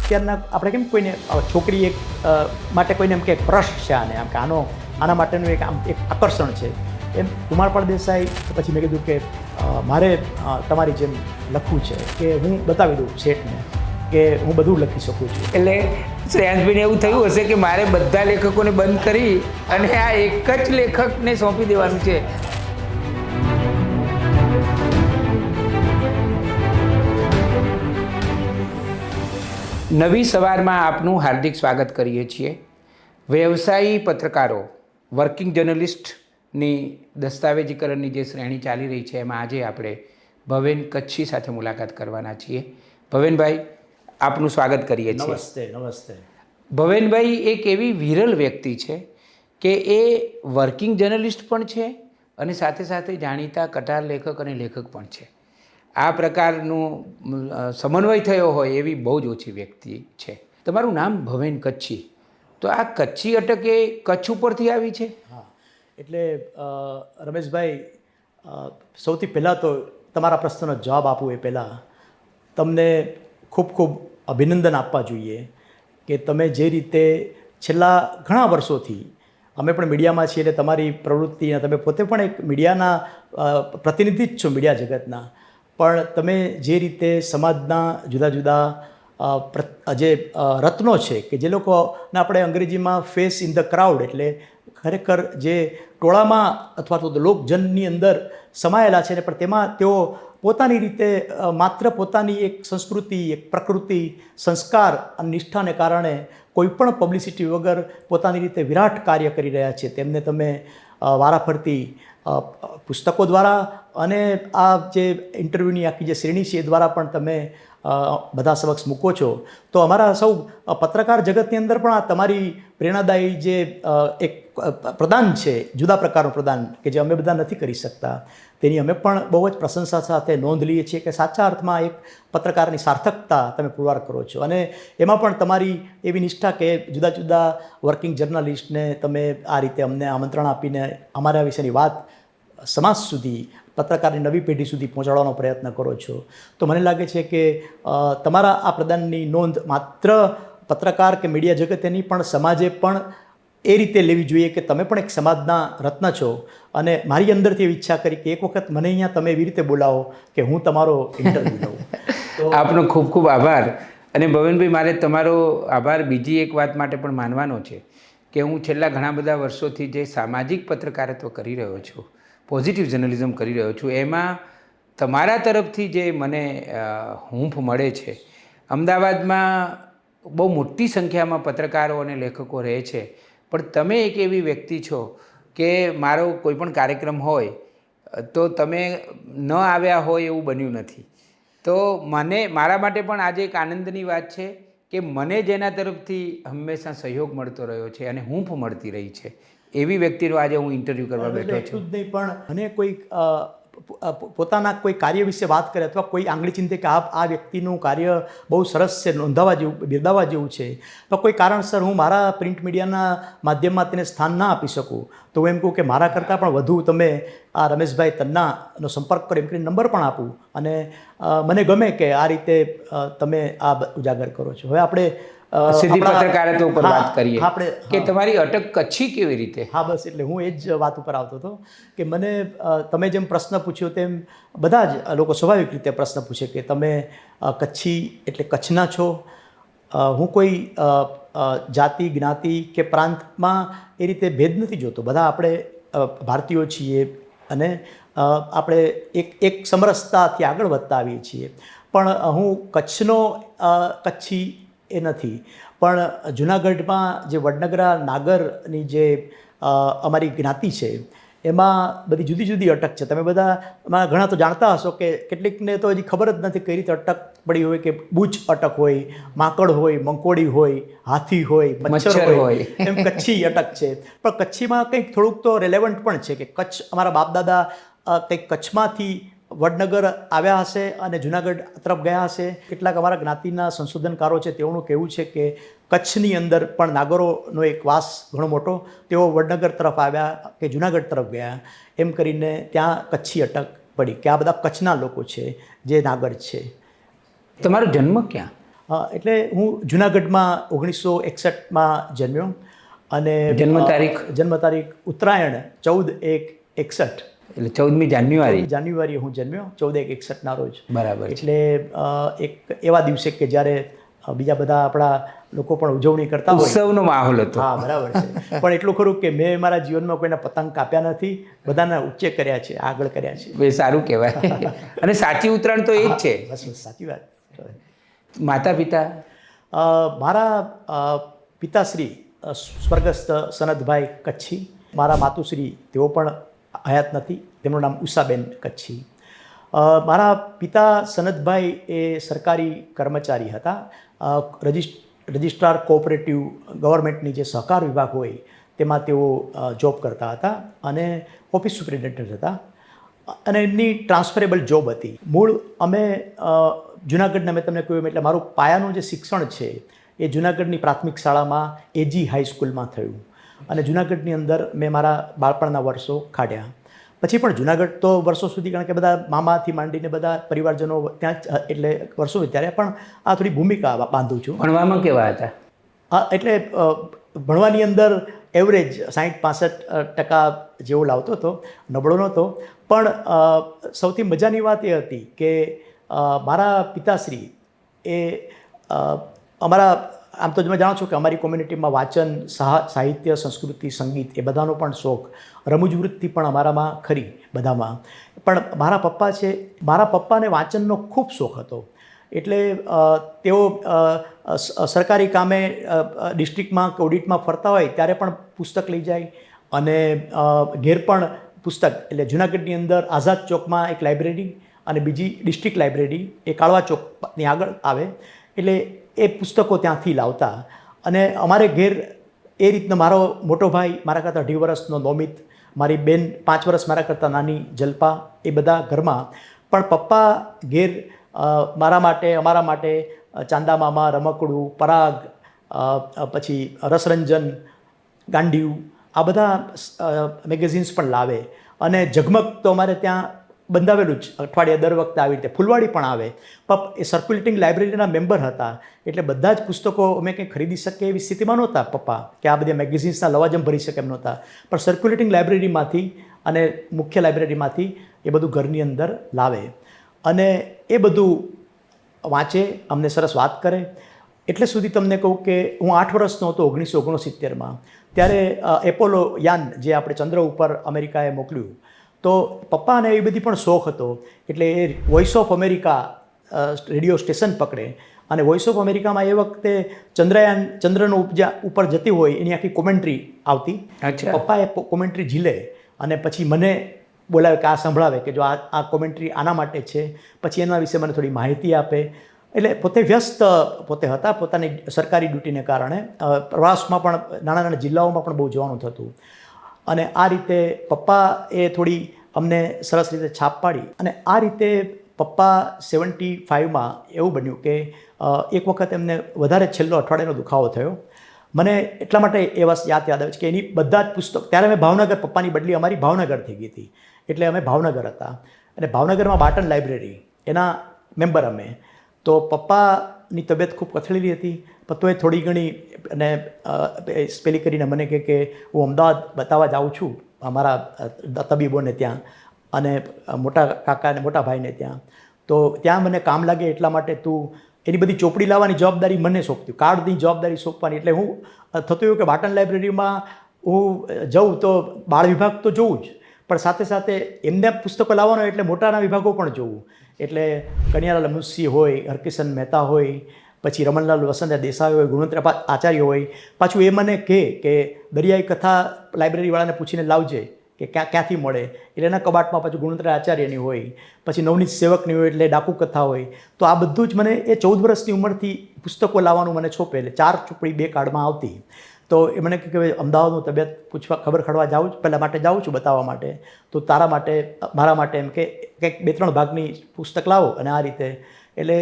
અત્યારના આપણે કેમ કોઈને છોકરી એક માટે કોઈને એમ કે એક પ્રશ્ન છે આને આમ કે આના માટેનું એક આકર્ષણ છે એમ કુમારપાળ દેસાઈ પછી મેં કીધું કે મારે તમારી જેમ લખવું છે કે હું બતાવી દઉં શેઠને કે હું બધું લખી શકું છું. એટલે શ્રેયાંશભાઈને એવું થયું હશે કે મારે બધા લેખકોને બંધ કરી અને આ એક જ લેખકને સોંપી દેવાનું છે. નવી સવારમાં આપનું હાર્દિક સ્વાગત કરીએ છીએ. વ્યવસાયી પત્રકારો, વર્કિંગ જર્નલિસ્ટની દસ્તાવેજીકરણની જે શ્રેણી ચાલી રહી છે એમાં આજે આપણે ભવેન કચ્છી સાથે મુલાકાત કરવાના છીએ. ભવેનભાઈ, આપનું સ્વાગત કરીએ છીએ. નમસ્તે. નમસ્તે. ભવેનભાઈ એક એવી વિરલ વ્યક્તિ છે કે એ વર્કિંગ જર્નલિસ્ટ પણ છે અને સાથે સાથે જાણીતા કટાર લેખક અને લેખક પણ છે. આ પ્રકારનું સમન્વય થયો હોય એવી બહુ જ ઓછી વ્યક્તિ છે. તમારું નામ ભવેન કચ્છી, તો આ કચ્છી અટક એ કચ્છ ઉપરથી આવી છે? હા, એટલે રમેશભાઈ, સૌથી પહેલાં તો તમારા પ્રશ્નનો જવાબ આપું એ પહેલાં તમને ખૂબ ખૂબ અભિનંદન આપવા જોઈએ કે તમે જે રીતે છેલ્લા ઘણા વર્ષોથી, અમે પણ મીડિયામાં છીએ એટલે તમારી પ્રવૃત્તિ, તમે પોતે પણ એક મીડિયાના પ્રતિનિધિ જ છો મીડિયા જગતના, પણ તમે જે રીતે સમાજના જુદા જુદા જે રત્નો છે કે જે લોકોને આપણે અંગ્રેજીમાં ફેસ ઇન ધ ક્રાઉડ, એટલે ખરેખર જે ટોળામાં અથવા તો લોકજનની અંદર સમાયેલા છે ને પણ તેમાં તેઓ પોતાની રીતે માત્ર પોતાની એક સંસ્કૃતિ, એક પ્રકૃતિ, સંસ્કાર અને નિષ્ઠાને કારણે કોઈપણ પબ્લિસિટી વગર પોતાની રીતે વિરાટ કાર્ય કરી રહ્યા છે. તેમને તમે વારાફરતી પુસ્તકો દ્વારા અને આ જે ઇન્ટરવ્યૂની આખી જે શ્રેણી છે એ દ્વારા પણ તમે બધા સમક્ષ મૂકો છો. તો અમારા સૌ પત્રકાર જગતની અંદર પણ આ તમારી પ્રેરણાદાયી જે એક પ્રદાન છે, જુદા પ્રકારનું પ્રદાન કે જે અમે બધા નથી કરી શકતા, તેની અમે પણ બહુ જ પ્રશંસા સાથે નોંધ લઈએ છીએ કે સાચા અર્થમાં એક પત્રકારની સાર્થકતા તમે પુરવાર કરો છો. અને એમાં પણ તમારી એવી નિષ્ઠા કે જુદા જુદા વર્કિંગ જર્નલિસ્ટને તમે આ રીતે અમને આમંત્રણ આપીને અમારા વિશેની વાત સમાજ સુધી, પત્રકારની નવી પેઢી સુધી પહોંચાડવાનો પ્રયત્ન કરો છો. તો મને લાગે છે કે તમારા આ પ્રદાનની નોંધ માત્ર પત્રકાર કે મીડિયા જગતેની પણ સમાજે પણ એ રીતે લેવી જોઈએ કે તમે પણ એક સમાજના રત્ન છો. અને મારી અંદરથી એવી ઈચ્છા કરી કે એક વખત મને અહીંયા તમે એવી રીતે બોલાવો કે હું તમારો ઇન્ટરવ્યૂ લઉં. તો આપનો ખૂબ ખૂબ આભાર. અને ભવેનભાઈ, મારે તમારો આભાર બીજી એક વાત માટે પણ માનવાનો છે કે હું છેલ્લા ઘણા બધા વર્ષોથી જે સામાજિક પત્રકારત્વ કરી રહ્યો છું, પોઝિટિવ જર્નલિઝમ કરી રહ્યો છું, એમાં તમારા તરફથી જે મને હૂંફ મળે છે. અમદાવાદમાં બહુ મોટી સંખ્યામાં પત્રકારો અને લેખકો રહે છે, પણ તમે એક એવી વ્યક્તિ છો કે મારો કોઈ પણ કાર્યક્રમ હોય તો તમે ન આવ્યા હોય એવું બન્યું નથી. તો મારા માટે પણ આજે એક આનંદની વાત છે કે મને જેના તરફથી હંમેશા સહયોગ મળતો રહ્યો છે અને હૂંફ મળતી રહી છે એવી વ્યક્તિનો આજે હું ઇન્ટરવ્યૂ કરવા બેઠો છું. એટલું જ નહીં, પણ મને કોઈ પોતાના કોઈ કાર્ય વિશે વાત કરે અથવા કોઈ આંગળી ચિંતે કે આ વ્યક્તિનું કાર્ય બહુ સરસ છે, નોંધાવા જેવું, બિરદાવવા જેવું છે, તો કોઈ કારણસર હું મારા પ્રિન્ટ મીડિયાના માધ્યમમાં તેને સ્થાન ના આપી શકું, તો હું એમ કહું કે મારા કરતાં પણ વધુ તમે આ રમેશભાઈ તન્નાનો સંપર્ક કરો, એમ કરીને નંબર પણ આપું. અને મને ગમે કે આ રીતે તમે આ ઉજાગર કરો છો. હવે આપણે સીધી પત્રકારત્વ ઉપર વાત કરીએ આપણે કે તમારી અટક કચ્છી કેવી રીતે? હા, બસ એટલે હું એ જ વાત ઉપર આવતો હતો કે મને તમે જેમ પ્રશ્ન પૂછ્યો તેમ બધા જ લોકો સ્વાભાવિક રીતે પ્રશ્ન પૂછે કે તમે કચ્છી એટલે કચ્છના છો. હું કોઈ જાતિ, જ્ઞાતિ કે પ્રાંતમાં એ રીતે ભેદ નથી જોતો. બધા આપણે ભારતીયો છીએ અને આપણે એક સમરસતાથી આગળ વધતા આવીએ છીએ. પણ હું કચ્છનો કચ્છી એ નથી, પણ જૂનાગઢમાં જે વડનગરા નાગરની જે અમારી જ્ઞાતિ છે એમાં બધી જુદી જુદી અટક છે. તમે બધા ઘણા તો જાણતા હશો કે કેટલીકને તો હજી ખબર જ નથી કઈ રીતે અટક પડી હોય, કે બૂચ અટક હોય, માકડ હોય, મંકોડી હોય, હાથી હોય, મચ્છર હોય, એમ કચ્છી અટક છે. પણ કચ્છીમાં કંઈક થોડુંક તો રેલેવન્ટ પણ છે કે કચ્છ, અમારા બાપદાદા કંઈક કચ્છમાંથી વડનગર આવ્યા હશે અને જૂનાગઢ તરફ ગયા હશે. કેટલાક અમારા જ્ઞાતિના સંશોધનકારો છે તેઓનું કહેવું છે કે કચ્છની અંદર પણ નાગરોનો એક વાસ ઘણો મોટો, તેઓ વડનગર તરફ આવ્યા કે જૂનાગઢ તરફ ગયા, એમ કરીને ત્યાં કચ્છી અટક પડી કે આ બધા કચ્છના લોકો છે જે નાગર છે. તમારો જન્મ ક્યાં? એટલે હું જુનાગઢમાં 1961માં જન્મ્યો અને જન્મ તારીખ? જન્મ તારીખ ઉત્તરાયણ 14/1/61. એટલે 14મી જાન્યુઆરી જાન્યુઆરી હું જન્મ્યો 14/1/61ના રોજ. બરાબર છે. એટલે એક એવા દિવસે કે જ્યારે બીજા બધા આપણા લોકો પણ ઉજવણી કરતા હોય. ઉત્સવનો માહોલ હતો. હા, બરાબર છે. પણ એટલું ખરું કે મેં મારા જીવનમાં કોઈના પતંગ કાપ્યા નથી, બધાના ઉચ્ચે કર્યા છે, આગળ કર્યા છે. એ સારું કહેવાય. અને સાચી ઉત્તરાયણ તો એ જ છે. બસ સાચી વાત. માતા પિતા? મારા પિતાશ્રી સ્વર્ગસ્થ સનદભાઈ કચ્છી, મારા માતુશ્રી તેઓ પણ હયાત નથી, તેમનું નામ ઉષાબેન કચ્છી. મારા પિતા સનદભાઈ એ સરકારી કર્મચારી હતા. રજિસ્ટ્રાર કોઓપરેટિવ ગવર્મેન્ટની જે સહકાર વિભાગ હોય તેમાં તેઓ જોબ કરતા હતા અને ઓફિસ સુપ્રિન્ટેન્ડન્ટ હતા અને એમની ટ્રાન્સફરેબલ જોબ હતી. મૂળ અમે જુનાગઢના મેં તમને કહ્યું એટલે મારું પાયાનું જે શિક્ષણ છે એ જુનાગઢની પ્રાથમિક શાળામાં એજી હાઈસ્કૂલમાં થયું અને જુનાગઢની અંદર મેં મારા બાળપણના વર્ષો કાઢ્યા. પછી પણ જુનાગઢ તો વર્ષો સુધી, કારણ કે બધા મામાથી માંડીને બધા પરિવારજનો ત્યાં જ એટલે વર્ષો ત્યારે પણ આ થોડી ભૂમિકા બાંધું છું. ભણવામાં કેવા હતા? એટલે ભણવાની અંદર એવરેજ 60-65% જેવો લાવતો હતો, નબળો નહોતો. પણ સૌથી મજાની વાત એ હતી કે મારા પિતાશ્રી એ અમારા, આમ તો તમે જાણો છો કે અમારી કોમ્યુનિટીમાં વાંચન, સાહિત્ય, સંસ્કૃતિ, સંગીત એ બધાનો પણ શોખ, રમૂજ વૃત્તિ પણ અમારામાં ખરી બધામાં. પણ મારા પપ્પા છે, મારા પપ્પાને વાંચનનો ખૂબ શોખ હતો. એટલે તેઓ સરકારી કામે ડિસ્ટ્રિક્ટમાં કે ઓડિટમાં ફરતા હોય ત્યારે પણ પુસ્તક લઈ જાય અને ઘેર પણ પુસ્તક, એટલે જુનાગઢની અંદર આઝાદ ચોકમાં એક લાઇબ્રેરી અને બીજી ડિસ્ટ્રિક્ટ લાઇબ્રેરી એ કાળવા ચોકની આગળ આવે, એટલે એ પુસ્તકો ત્યાંથી લાવતા. અને અમારે ઘેર એ રીતનો મારો મોટો ભાઈ મારા કરતાં 2.5 વર્ષનો નોમિત, મારી બેન 5 વર્ષ મારા કરતાં નાની જલ્પા, એ બધા ઘરમાં. પણ પપ્પા ઘેર મારા માટે, અમારા માટે ચાંદા મામા, રમકડું, પરાગ, પછી રસરંજન, ગાંડિયું, આ બધા મેગેઝિન્સ પણ લાવે. અને ઝગમગ તો અમારે ત્યાં બંધાવેલું જ, અઠવાડિયે દર વખતે આવી રીતે. ફૂલવાડી પણ આવે. એ સર્ક્યુલેટિંગ લાઇબ્રેરીના મેમ્બર હતા, એટલે બધા જ પુસ્તકો અમે કંઈ ખરીદી શકીએ એવી સ્થિતિમાં નહોતા પપ્પા, કે આ બધા મેગેઝિન્સના લવાજમ ભરી શકે એમ નહોતા. પણ સર્ક્યુલેટિંગ લાઇબ્રેરીમાંથી અને મુખ્ય લાઇબ્રેરીમાંથી એ બધું ઘરની અંદર લાવે અને એ બધું વાંચે, અમને સરસ વાત કરે. એટલે સુધી તમને કહું કે હું 8 વર્ષનો હતો 1969માં, ત્યારે એપોલો યાન જે આપણે ચંદ્ર ઉપર અમેરિકાએ મોકલ્યું, તો પપ્પાને એ બધી પણ શોખ હતો. એટલે એ voice of America radio station પકડે અને વોઇસ ઓફ અમેરિકામાં એ વખતે ચંદ્રયાન, ચંદ્રનો ઉપજા ઉપર જતી હોય એની આખી કોમેન્ટ્રી આવતી. પપ્પા એ કોમેન્ટ્રી ઝીલે અને પછી મને બોલાવે કે આ સંભળાવે કે જો આ કોમેન્ટ્રી આના માટે છે, પછી એના વિશે મને થોડી માહિતી આપે. એટલે પોતે વ્યસ્ત પોતે હતા પોતાની સરકારી ડ્યુટીને કારણે. પ્રવાસમાં પણ નાના નાના જિલ્લાઓમાં પણ બહુ જવાનું થતું. અને આ રીતે પપ્પા એ થોડી અમને સરસ રીતે છાપ પાડી. અને આ રીતે પપ્પા 75માં એવું બન્યું કે એક વખત એમને વધારે છેલ્લો અઠવાડિયાનો દુખાવો થયો. મને એટલા માટે એ વાત યાદ આવે છે કે એની બધા જ પુસ્તક, ત્યારે અમે ભાવનગર, પપ્પાની બદલી અમારી ભાવનગર થઈ ગઈ હતી, એટલે અમે ભાવનગર હતા અને ભાવનગરમાં બાટન લાઇબ્રેરી એના મેમ્બર અમે. તો પપ્પાની તબિયત ખૂબ કથળેલી હતી, પણ તોય થોડી ઘણી અને સ્પેલી કરીને મને કહે કે હું અમદાવાદ બતાવવા જાઉં છું અમારા તબીબોને ત્યાં અને મોટા કાકા અને મોટા ભાઈને ત્યાં. તો ત્યાં મને કામ લાગે એટલા માટે તું એની બધી ચોપડી લાવવાની જવાબદારી મને સોંપતી, કાર્ડની જવાબદારી સોંપવાની. એટલે હું થતું એવું કે બાટન લાઇબ્રેરીમાં હું જાઉં તો બાળ વિભાગ તો જોઉં જ, પણ સાથે સાથે એમને પુસ્તકો લાવવાનો એટલે મોટાના વિભાગો પણ જોવું. એટલે કનૈયાલાલ મુનશી હોય, હરકિશન મહેતા હોય, પછી રમણલાલ વસંત દેસાઈ હોય, ગુણવંત આચાર્ય હોય. પાછું એ મને કહે કે દરિયાઈ કથા લાઇબ્રેરીવાળાને પૂછીને લાવજે કે ક્યાંથી મળે, એટલે એના કબાટમાં પાછું ગુણવંત આચાર્યની હોય, પછી નવનીત સેવકની હોય એટલે ડાકુ કથા હોય. તો આ બધું જ મને એ 14 વર્ષની ઉંમરથી પુસ્તકો લાવવાનું મને છોપે. એટલે 4 ચોપડી 2 કાર્ડમાં આવતી. તો એ મને કહે કે અમદાવાદનું તબિયત પૂછવા, ખબર ખડવા જાઉં છું, પહેલાં માટે જાઉં છું બતાવવા માટે, તો તારા માટે, મારા માટે એમ કે કંઈક 2-3 ભાગની પુસ્તક લાવો. અને આ રીતે એટલે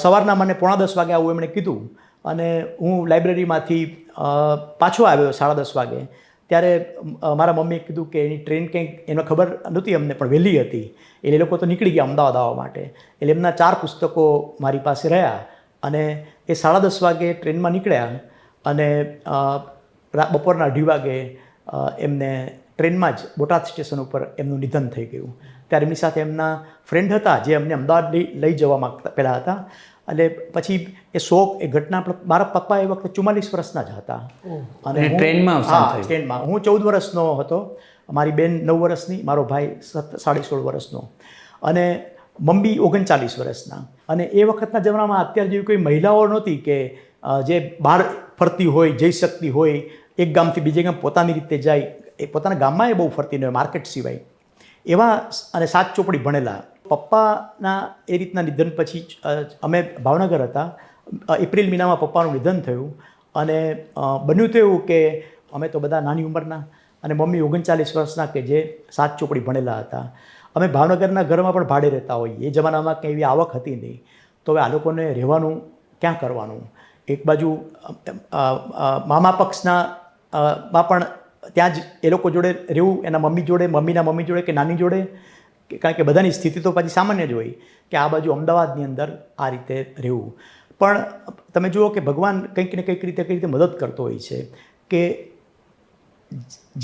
સવારના મને 9:45 વાગે આવું એમણે કીધું અને હું લાઇબ્રેરીમાંથી પાછો આવ્યો 10:30 વાગે. ત્યારે મારા મમ્મીએ કીધું કે એની ટ્રેન કંઈક, એને ખબર નહોતી અમને, પણ વહેલી હતી એટલે એ લોકો તો નીકળી ગયા અમદાવાદ આવવા માટે. એટલે એમના 4 પુસ્તકો મારી પાસે રહ્યા અને એ 10:30 વાગે ટ્રેનમાં નીકળ્યા અને બપોરના 2:30 વાગે એમને ટ્રેનમાં જ બોટાદ સ્ટેશન ઉપર એમનું નિધન થઈ ગયું. ત્યારે એમની સાથે એમના ફ્રેન્ડ હતા જે અમને અમદાવાદ લઈ જવા માગતા પહેલાં હતા. એટલે પછી એ ઘટના મારા પપ્પા એ વખતે 44 વર્ષના જ હતા. અને ટ્રેનમાં અવસાન થયું? ટ્રેનમાં. હું 14 વર્ષનો હતો, મારી બેન 9 વર્ષની, મારો ભાઈ 16.5 વર્ષનો અને મમ્મી 39 વર્ષના. અને એ વખતના જમાનામાં અત્યારે જેવી કોઈ મહિલાઓ નહોતી કે જે બહાર ફરતી હોય, જઈ શકતી હોય, એક ગામથી બીજે ગામ પોતાની રીતે જાય. એ પોતાના ગામમાં એ બહુ ફરતી ન હોય માર્કેટ સિવાય. એવા અને 7 ચોપડી ભણેલા પપ્પાના એ રીતના નિધન પછી અમે ભાવનગર હતા. એપ્રિલ મહિનામાં પપ્પાનું નિધન થયું અને બન્યું તો એવું કે અમે તો બધા નાની ઉંમરના અને મમ્મી 39 વર્ષના કે જે 7 ચોપડી ભણેલા હતા. અમે ભાવનગરના ઘરમાં પણ ભાડે રહેતા હોઈએ. એ જમાનામાં કંઈ એવી આવક હતી નહીં. તો હવે આ લોકોને રહેવાનું ક્યાં કરવાનું? એક બાજુ મામા પક્ષના માં પણ ત્યાં જ એ લોકો જોડે રહેવું, એના મમ્મી જોડે, મમ્મીના મમ્મી જોડે કે નાની જોડે, કારણ કે બધાની સ્થિતિ તો પછી સામાન્ય જ હોય કે આ બાજુ અમદાવાદની અંદર આ રીતે રહેવું. પણ તમે જુઓ કે ભગવાન કંઈક ને કંઈક રીતે કઈ રીતે મદદ કરતો હોય છે કે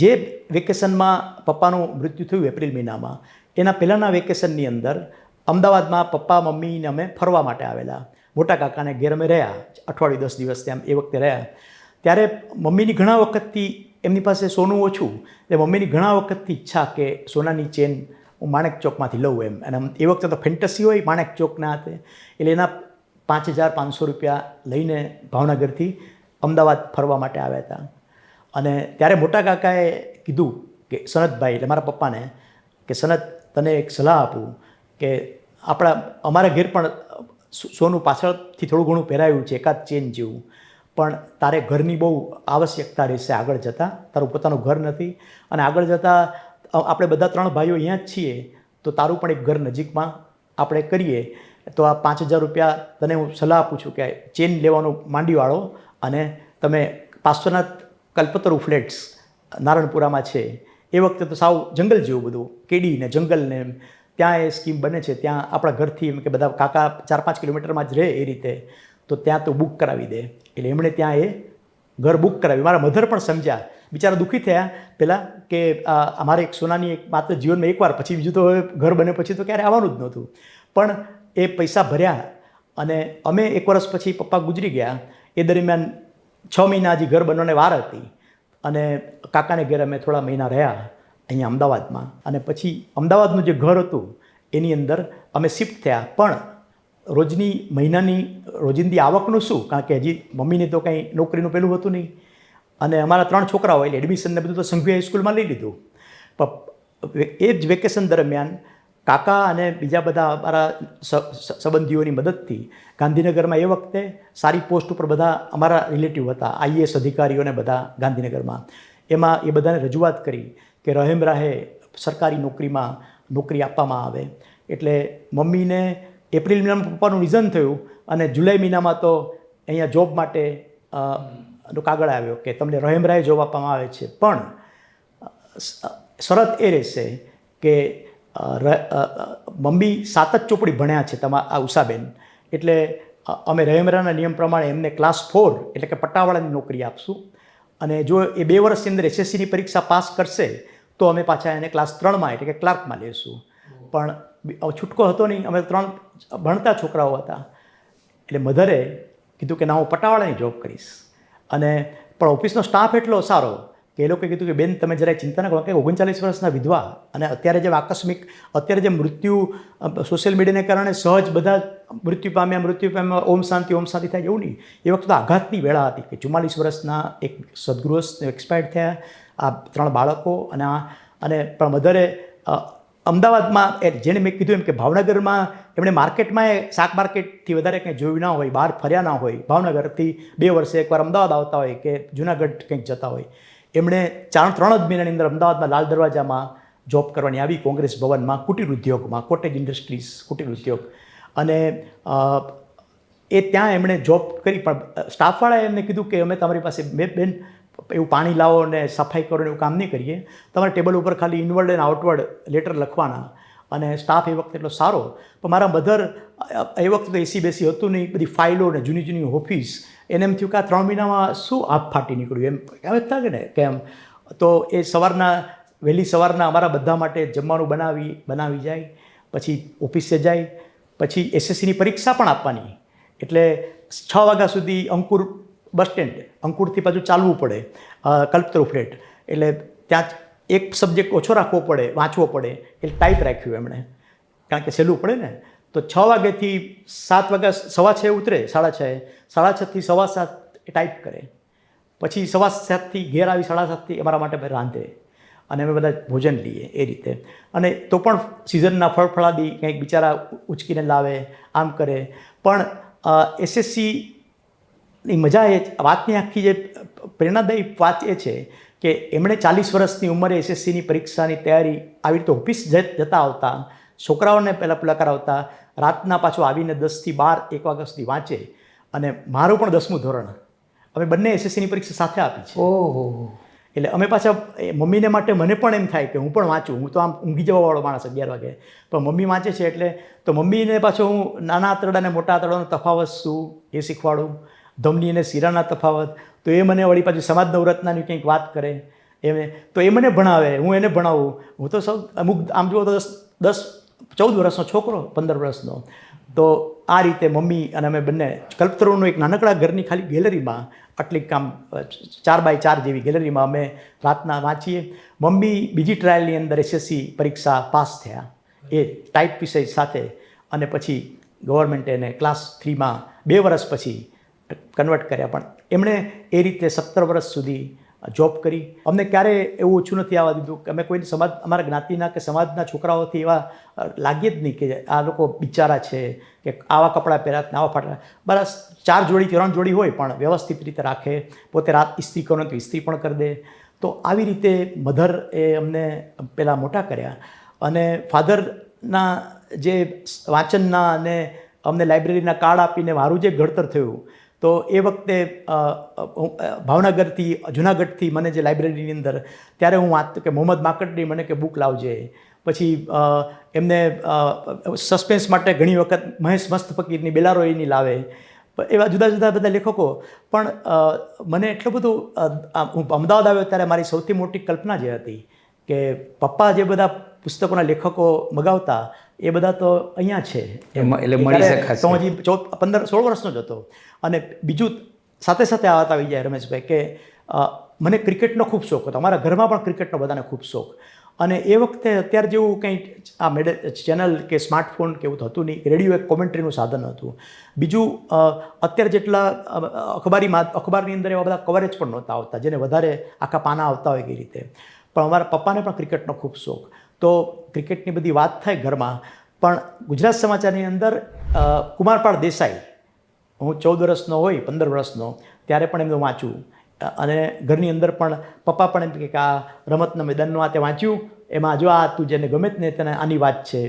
જે વેકેશનમાં પપ્પાનું મૃત્યુ થયું એપ્રિલ મહિનામાં, એના પહેલાંના વેકેશનની અંદર અમદાવાદમાં પપ્પા મમ્મીને અમે ફરવા માટે આવેલા. મોટા કાકાને ઘેર અમે રહ્યા, અઠવાડિયું 10 દિવસ ત્યાં એ વખતે રહ્યા. ત્યારે મમ્મીની ઘણા વખતથી, એમની પાસે સોનું ઓછું, એટલે મમ્મીની ઘણા વખતથી ઈચ્છા કે સોનાની ચેન હું માણેક ચોકમાંથી લઉં એમ. અને એ વખતે તો ફેન્ટસી હોય માણેક ચોકના હાથે. એટલે એના 5,500 રૂપિયા લઈને ભાવનગરથી અમદાવાદ ફરવા માટે આવ્યા હતા. અને ત્યારે મોટા કાકાએ કીધું કે સનતભાઈ, એટલે મારા પપ્પાને, કે સનત તને એક સલાહ આપું કે અમારા ઘેર પણ સોનું પાછળથી થોડું ઘણું પહેરાયું છે, એકાદ ચેન જેવું, પણ તારે ઘરની બહુ આવશ્યકતા રહેશે આગળ જતાં. તારું પોતાનું ઘર નથી અને આગળ જતાં આપણે બધા 3 ભાઈઓ અહીંયા જ છીએ, તો તારું પણ એક ઘર નજીકમાં આપણે કરીએ. તો આ 5,000 રૂપિયા તને હું સલાહ આપું છું કે ચેન લેવાનું માંડી વાળો અને તમે પાર્શ્વનાથ કલ્પતરુ ફ્લેટ્સ નારણપુરામાં છે, એ વખતે તો સાવ જંગલ જેવું બધું, કેડી ને જંગલ ને, ત્યાં એ સ્કીમ બને છે. ત્યાં આપણા ઘરથી એમ કે બધા કાકા 4-5 કિલોમીટરમાં જ રહે એ રીતે, તો ત્યાં તો બુક કરાવી દે. એટલે એમણે ત્યાં એ ઘર બુક કરાવી. મારા મધર પણ સમજ્યા, બિચારા દુઃખી થયા પહેલાં કે અમારે એક સોનાની એક માત્ર જીવનમાં એકવાર, પછી બીજું તો ઘર બને પછી તો ક્યારે આવવાનું જ નહોતું. પણ એ પૈસા ભર્યા અને અમે 1 વર્ષ પછી પપ્પા ગુજરી ગયા. એ દરમિયાન 6 મહિના હજી ઘર બનવાને વાર હતી અને કાકાને ઘેર અમે થોડા મહિના રહ્યા અહીંયા અમદાવાદમાં. અને પછી અમદાવાદનું જે ઘર હતું એની અંદર અમે શિફ્ટ થયા. પણ મહિનાની રોજિંદી આવકનું શું? કારણ કે હજી મમ્મીને તો કંઈ નોકરીનું પેલું હતું નહીં અને અમારા 3 છોકરાઓ, એટલે એડમિશનને બધું તો સંઘવી હાઈસ્કૂલમાં લઈ લીધું. એ જ વેકેશન દરમિયાન કાકા અને બીજા બધા અમારા સંબંધીઓની મદદથી ગાંધીનગરમાં એ વખતે સારી પોસ્ટ ઉપર બધા અમારા રિલેટિવ હતા, IAS અધિકારીઓને બધા ગાંધીનગરમાં. એમાં એ બધાને રજૂઆત કરી કે રહેમ રાહે સરકારી નોકરીમાં નોકરી આપવામાં આવે. એટલે મમ્મીને એપ્રિલ મહિનામાં પપ્પાનું નિધન થયું અને જુલાઈ મહિનામાં તો અહીંયા જોબ માટે કાગળ આવ્યો કે તમને રહેમ રાહે જોબ આપવામાં આવે છે, પણ શરત એ રહેશે કે મમ્મી 7 જ ચોપડી ભણ્યા છે આ ઉષાબેન, એટલે અમે રહેમરાના નિયમ પ્રમાણે એમને ક્લાસ 4 એટલે કે પટ્ટાવાળાની નોકરી આપશું. અને જો એ 2 વર્ષની અંદર SSCની પરીક્ષા પાસ કરશે તો અમે પાછા એને ક્લાસ 3માં એટલે કે ક્લાર્કમાં લેશું. પણ છૂટકો હતો નહીં, અમે 3 ભણતા છોકરાઓ હતા. એટલે મધરે કીધું કે ના, હું પટ્ટાવાળાની જોબ કરીશ. અને પણ ઓફિસનો સ્ટાફ એટલો સારો કે એ લોકોએ કીધું કે બેન તમે જરાય ચિંતા ન કરો, કે 39 વર્ષના વિધવા અને અત્યારે અત્યારે જે મૃત્યુ સોશિયલ મીડિયાને કારણે સહજ બધા મૃત્યુ પામ્યા, ઓમ શાંતિ થાય એવું નહીં. એ વખતે આઘાતની વેળા હતી કે 44 વર્ષના એક સદગૃહસ્થ એક્સપાયર્ડ થયા, આ 3 બાળકો અને પણ મધરે અમદાવાદમાં જેને મેં કીધું એમ કે ભાવનગરમાં એમણે માર્કેટમાં શાક માર્કેટથી વધારે કંઈ જોયું ના હોય, બહાર ફર્યા ના હોય, ભાવનગરથી 2 વર્ષે એકવાર અમદાવાદ આવતા હોય કે જુનાગઢ કંઈક જતા હોય. એમણે 3 જ મહિનાની અંદર અમદાવાદમાં લાલ દરવાજામાં જોબ કરવાની આવી, કોંગ્રેસ ભવનમાં કુટીર ઉદ્યોગમાં, કોટેજ ઇન્ડસ્ટ્રીઝ કુટીર ઉદ્યોગ. અને એ ત્યાં એમણે જોબ કરી. પણ સ્ટાફવાળાએ એમને કીધું કે અમે તમારી પાસે બેન એવું પાણી લાવો ને સફાઈ કરો ને એવું કામ નહીં કરીએ, તમારે ટેબલ ઉપર ખાલી ઇનવર્ડ અને આઉટવર્ડ લેટર લખવાના અને સ્ટાફ એ વખતે એટલો સારો. પણ મારા મધર એ વખતે તો એસી બેસી હતું નહીં, બધી ફાઇલો ને જૂની જૂની ઓફિસ, એને એમ થયું કે આ 3 મહિનામાં શું આપ ફાટી નીકળ્યું એમ જ થાય ને કે એમ. તો એ વહેલી સવારના અમારા બધા માટે જમવાનું બનાવી જાય, પછી ઓફિસે જાય, પછી એસએસસીની પરીક્ષા પણ આપવાની. એટલે 6 વાગ્યા સુધી અંકુર બસ સ્ટેન્ડ, અંકુરથી પાછું ચાલવું પડે કલ્પતરુ ફ્લેટ, એટલે ત્યાં એક સબ્જેક્ટ ઓછો રાખવો પડે, વાંચવો પડે, એટલે ટાઈપ રાખ્યું એમણે, કારણ કે સહેલું પડે ને. તો 6 વાગ્યાથી 7 વાગ્યા 6:15 ઉતરે, 6:30, 6:30થી 7:15 ટાઈપ કરે, પછી 7:15થી ઘેર આવી 7:30થી અમારા માટે રાંધે અને અમે બધા ભોજન લઈએ એ રીતે. અને તો પણ સિઝનના ફળફળાદી કંઈક બિચારા ઉચકીને લાવે, આમ કરે. પણ એસએસસીની મજા વાતની આખી જે પ્રેરણાદાયી વાત એ છે કે એમણે 40 વર્ષની ઉંમરે એસએસસીની પરીક્ષાની તૈયારી આવી રીતે ઓફિસ જતા આવતા, છોકરાઓને પહેલાં કરાવતા, રાતના પાછો આવીને 10થી 12 1 વાગ્યા સુધી વાંચે. અને મારું પણ 10મું ધોરણ, અમે બંને એસએસસીની પરીક્ષા સાથે આપી છે. ઓહો. એટલે અમે પાછા મમ્મીને માટે મને પણ એમ થાય કે હું પણ વાંચું. હું તો આમ ઊંઘી જવાવાળો માણસ 11 વાગે, પણ મમ્મી વાંચે છે એટલે તો મમ્મીને પાછો હું નાના આંતરડા અને મોટા આંતરડાનો તફાવત શું એ શીખવાડું, ધમની અને શીરાના તફાવત. તો એ મને વળી પાછી સમાજ નવરત્નાની કંઈક વાત કરે તો એ મને ભણાવે, હું એને ભણાવું. હું તો અમુક આમ જુઓ તો 14 વર્ષનો છોકરો, 15 વર્ષનો. તો આ રીતે મમ્મી અને અમે બંને કલ્પતરુનું એક નાનકડા ઘરની ખાલી ગેલેરીમાં, આટલી કામ 4x4 જેવી ગેલેરીમાં અમે રાતના વાંચીએ. મમ્મી બીજી ટ્રાયલની અંદર એસએસસી પરીક્ષા પાસ થયા એ ટાઈપ વિષય સાથે, અને પછી ગવર્મેન્ટે એને ક્લાસ 3માં 2 વર્ષ પછી કન્વર્ટ કર્યા. પણ એમણે એ રીતે 17 વર્ષ સુધી જોબ કરી. અમને ક્યારેય એવું ઓછું નથી આવવા દીધું કે અમે કોઈ અમારા જ્ઞાતિના કે સમાજના છોકરાઓથી એવા લાગીએ જ નહીં કે આ લોકો બિચારા છે કે આવા કપડાં પહેર્યા આવા ફાટા. બસ 4 જોડી 3 જોડી હોય પણ વ્યવસ્થિત રીતે રાખે, પોતે રાત ઇસ્ત્રી કરો તો ઇસ્ત્રી પણ કરી દે. તો આવી રીતે મધર એ અમને પહેલાં મોટા કર્યા. અને ફાધરના જે વાંચનના અને અમને લાઇબ્રેરીના કાર્ડ આપીને મારું જે ઘડતર થયું, તો એ વખતે ભાવનગરથી જુનાગઢથી મને જે લાઇબ્રેરીની અંદર ત્યારે હું વાંચતો કે મોહમ્મદ માકડની મને કે બુક લાવજે. પછી એમને સસ્પેન્સ માટે ઘણી વખત મહેશ મસ્ત ફકીરની બેલારોઈની લાવે. એવા જુદા જુદા બધા લેખકો. પણ મને એટલું બધું હું અમદાવાદ આવ્યો ત્યારે મારી સૌથી મોટી કલ્પના જે હતી કે પપ્પા જે બધા પુસ્તકોના લેખકો મગાવતા એ બધા તો અહીંયા છે, એટલે મળી શકાશે. તો હજી 15-16 વર્ષનો જ હતો. અને બીજું સાથે સાથે આ વાત આવી જાય રમેશભાઈ કે મને ક્રિકેટનો ખૂબ શોખ હતો. અમારા ઘરમાં પણ ક્રિકેટનો બધાને ખૂબ શોખ. અને એ વખતે અત્યારે જેવું કંઈ આ ચેનલ કે સ્માર્ટફોન કે એવું થતું નહીં. રેડિયો એક કોમેન્ટ્રીનું સાધન હતું. બીજું અત્યારે જેટલા અખબારની અંદર એવા બધા કવરેજ પણ નહોતા આવતા જેને વધારે આખા પાના આવતા હોય એ રીતે. પણ અમારા પપ્પાને પણ ક્રિકેટનો ખૂબ શોખ. તો ક્રિકેટની બધી વાત થાય ઘરમાં. પણ ગુજરાત સમાચારની અંદર કુમારપાળ દેસાઈ, હું 14 વર્ષનો હોય 15 વર્ષનો ત્યારે પણ એમનું વાંચું. અને ઘરની અંદર પણ પપ્પા પણ એમ કે આ રમતના મેદાનનું આ તે વાંચ્યું, એમાં જો આ તું જેને ગમે જ ને તેને આની વાત છે,